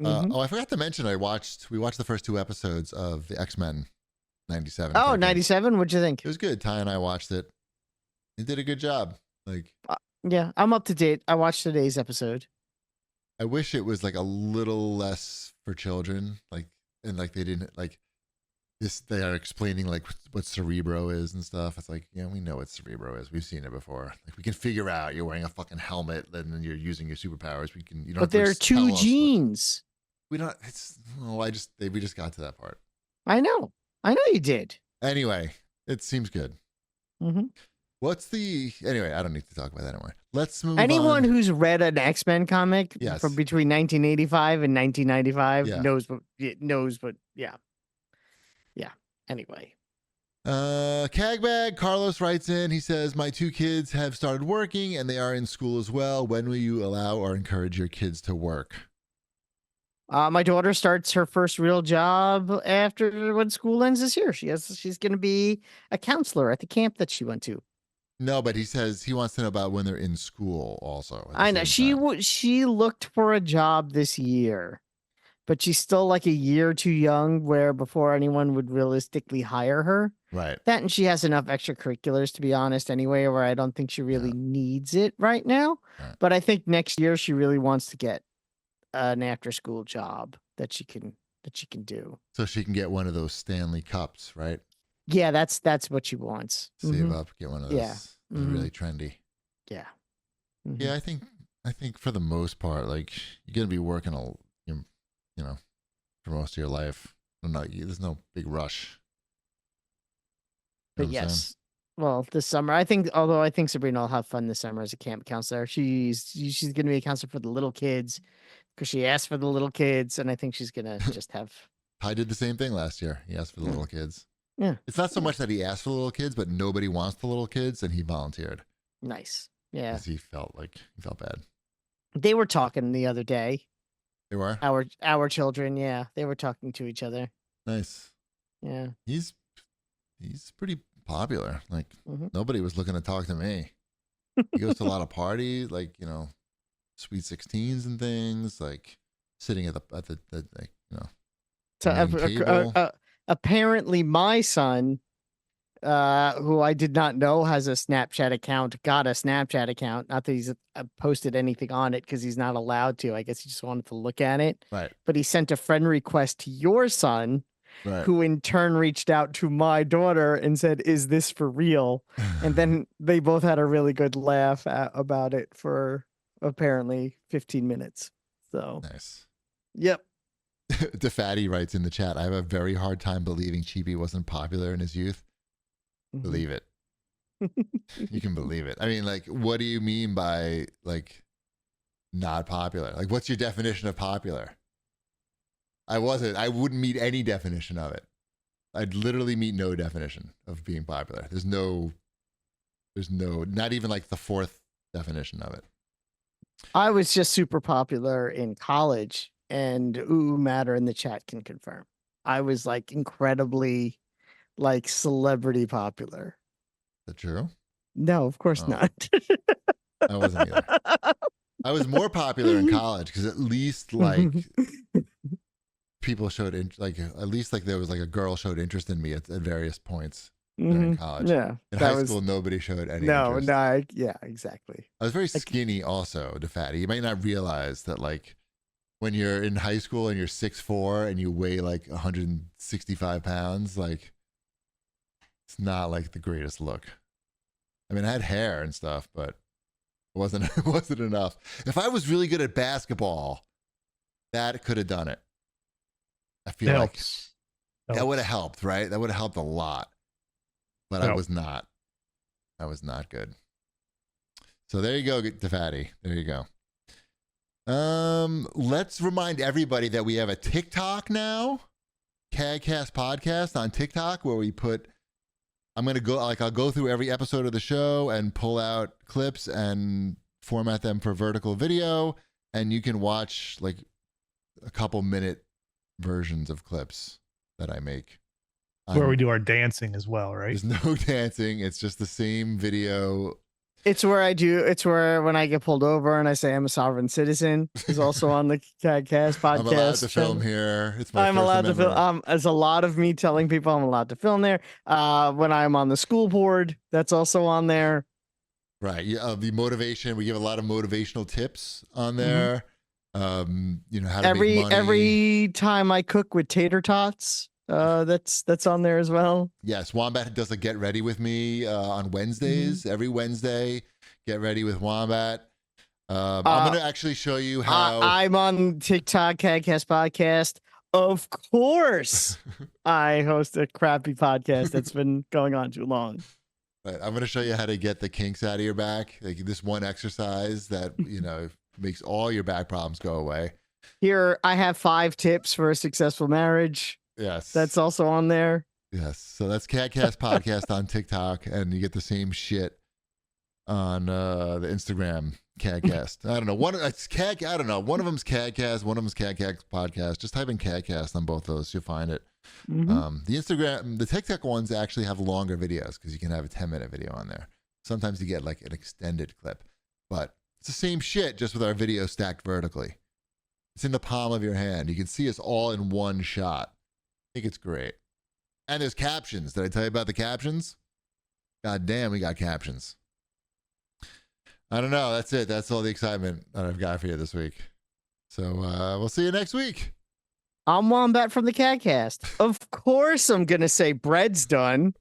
I forgot to mention we watched the first 2 episodes of the X-Men 97. Oh, 97? What'd you think? It was good. Ty and I watched it. He did a good job. Yeah, I'm up to date. I watched today's episode. I wish it was like a little less for children, and they didn't like this. They are explaining like what Cerebro is and stuff. It's like, we know what Cerebro is. We've seen it before. Like we can figure out you're wearing a fucking helmet, and then you're using your superpowers. We can. But there are 2 genes. We don't. We just got to that part. I know you did. Anyway, it seems good. Mm-hmm. Anyway, I don't need to talk about that anymore. Let's move Anyone on. who's read an X-Men comic from between 1985 and 1995 knows what, yeah. Anyway. CAGbag, Carlos writes in, he says, my 2 kids have started working and they are in school as well. When will you allow or encourage your kids to work? My daughter starts her first real job after when school ends this year. She's going to be a counselor at the camp that she went to. No, but he says he wants to know about when they're in school also. I know. She looked for a job this year, but she's still like a year too young before anyone would realistically hire her. Right. That, and she has enough extracurriculars, to be honest, anyway, where I don't think she really needs it right now. Right. But I think next year she really wants to get an after-school job that she can do. So she can get one of those Stanley Cups, right? Yeah, that's what she wants. Save up, get one of those. Yeah. They're really trendy. Yeah. Yeah, I think for the most part, like, you're gonna be working for most of your life. There's no big rush. But yes, well, this summer, I think Sabrina will have fun this summer as a camp counselor. She's going to be a counselor for the little kids because she asked for the little kids, and I think she's going to just have. I did the same thing last year. He asked for the little kids. Yeah. It's not so much that he asked for the little kids, but nobody wants the little kids, and he volunteered. Nice. Yeah. Because he felt bad. They were talking the other day. They were? Our children, yeah. They were talking to each other. Nice. Yeah. He's pretty popular. Like, nobody was looking to talk to me. He goes to a lot of parties, like, Sweet 16s and things, like sitting at the So apparently my son, who I did not know has a Snapchat account, got a Snapchat account. Not that he's posted anything on it because he's not allowed to. I guess he just wanted to look at it. Right. But he sent a friend request to your son, right, who in turn reached out to my daughter and said, "Is this for real?" And then they both had a really good laugh about it for apparently 15 minutes. So nice. Yep. DeFatty writes in the chat, "I have a very hard time believing Chibi wasn't popular in his youth." Believe it. You can believe it. I mean, like, what do you mean by, like, not popular? Like, what's your definition of popular? I wouldn't meet any definition of it. I'd literally meet no definition of being popular. There's no, not even like the fourth definition of it. I was just super popular in college, and Matter in the chat can confirm. I was like incredibly, like, celebrity popular. Is that true? No, of course not. I wasn't either. I was more popular in college because at least, like, people showed at least, like, there was, like, a girl showed interest in me at various points during college. Yeah. In high school, nobody showed any interest. Yeah, exactly. I was very skinny also, DeFatty. You might not realize that, like, when you're in high school and you're 6'4" and you weigh like 165 pounds, like, it's not like the greatest look. I mean, I had hair and stuff, but it wasn't enough. If I was really good at basketball, that could have done it. I feel like that would have helped, right? That would have helped a lot. But I was not. I was not good. So there you go, DeFatty. There you go. Let's remind everybody that we have a TikTok now, CAGcast podcast on TikTok, where we put. I'll go through every episode of the show and pull out clips and format them for vertical video, and you can watch like a couple minute versions of clips that I make. Where we do our dancing as well, right? There's no dancing. It's just the same video. It's where when I get pulled over and I say I'm a sovereign citizen is also on the CAGcast podcast. I'm allowed to film here. I'm allowed to film. There's a lot of me telling people I'm allowed to film there. When I'm on the school board, that's also on there. Right. Yeah. The motivation. We give a lot of motivational tips on there. How to make money. Every time I cook with tater tots. That's on there as well. Yes, Wombat does a get ready with me on Wednesdays. Every Wednesday, get ready with Wombat. I'm going to actually show you how I'm on TikTok, CAGcast podcast. Of course, I host a crappy podcast that's been going on too long. Right, I'm going to show you how to get the kinks out of your back. Like this one exercise that makes all your back problems go away. Here, I have 5 tips for a successful marriage. Yes. That's also on there. Yes. So that's CAGcast podcast on TikTok, and you get the same shit on the Instagram CAGcast. I don't know. One of them's CAGcast, one of them's CAGcast podcast. Just type in CAGcast on both those, you'll find it. The TikTok ones actually have longer videos because you can have a 10-minute video on there. Sometimes you get like an extended clip, but it's the same shit just with our video stacked vertically. It's in the palm of your hand. You can see us all in one shot. I think it's great. And there's captions. Did I tell you about the captions? God damn, we got captions. I don't know. That's it. That's all the excitement that I've got for you this week. So we'll see you next week. I'm Wombat from the CAGcast. Of course I'm going to say bread's done.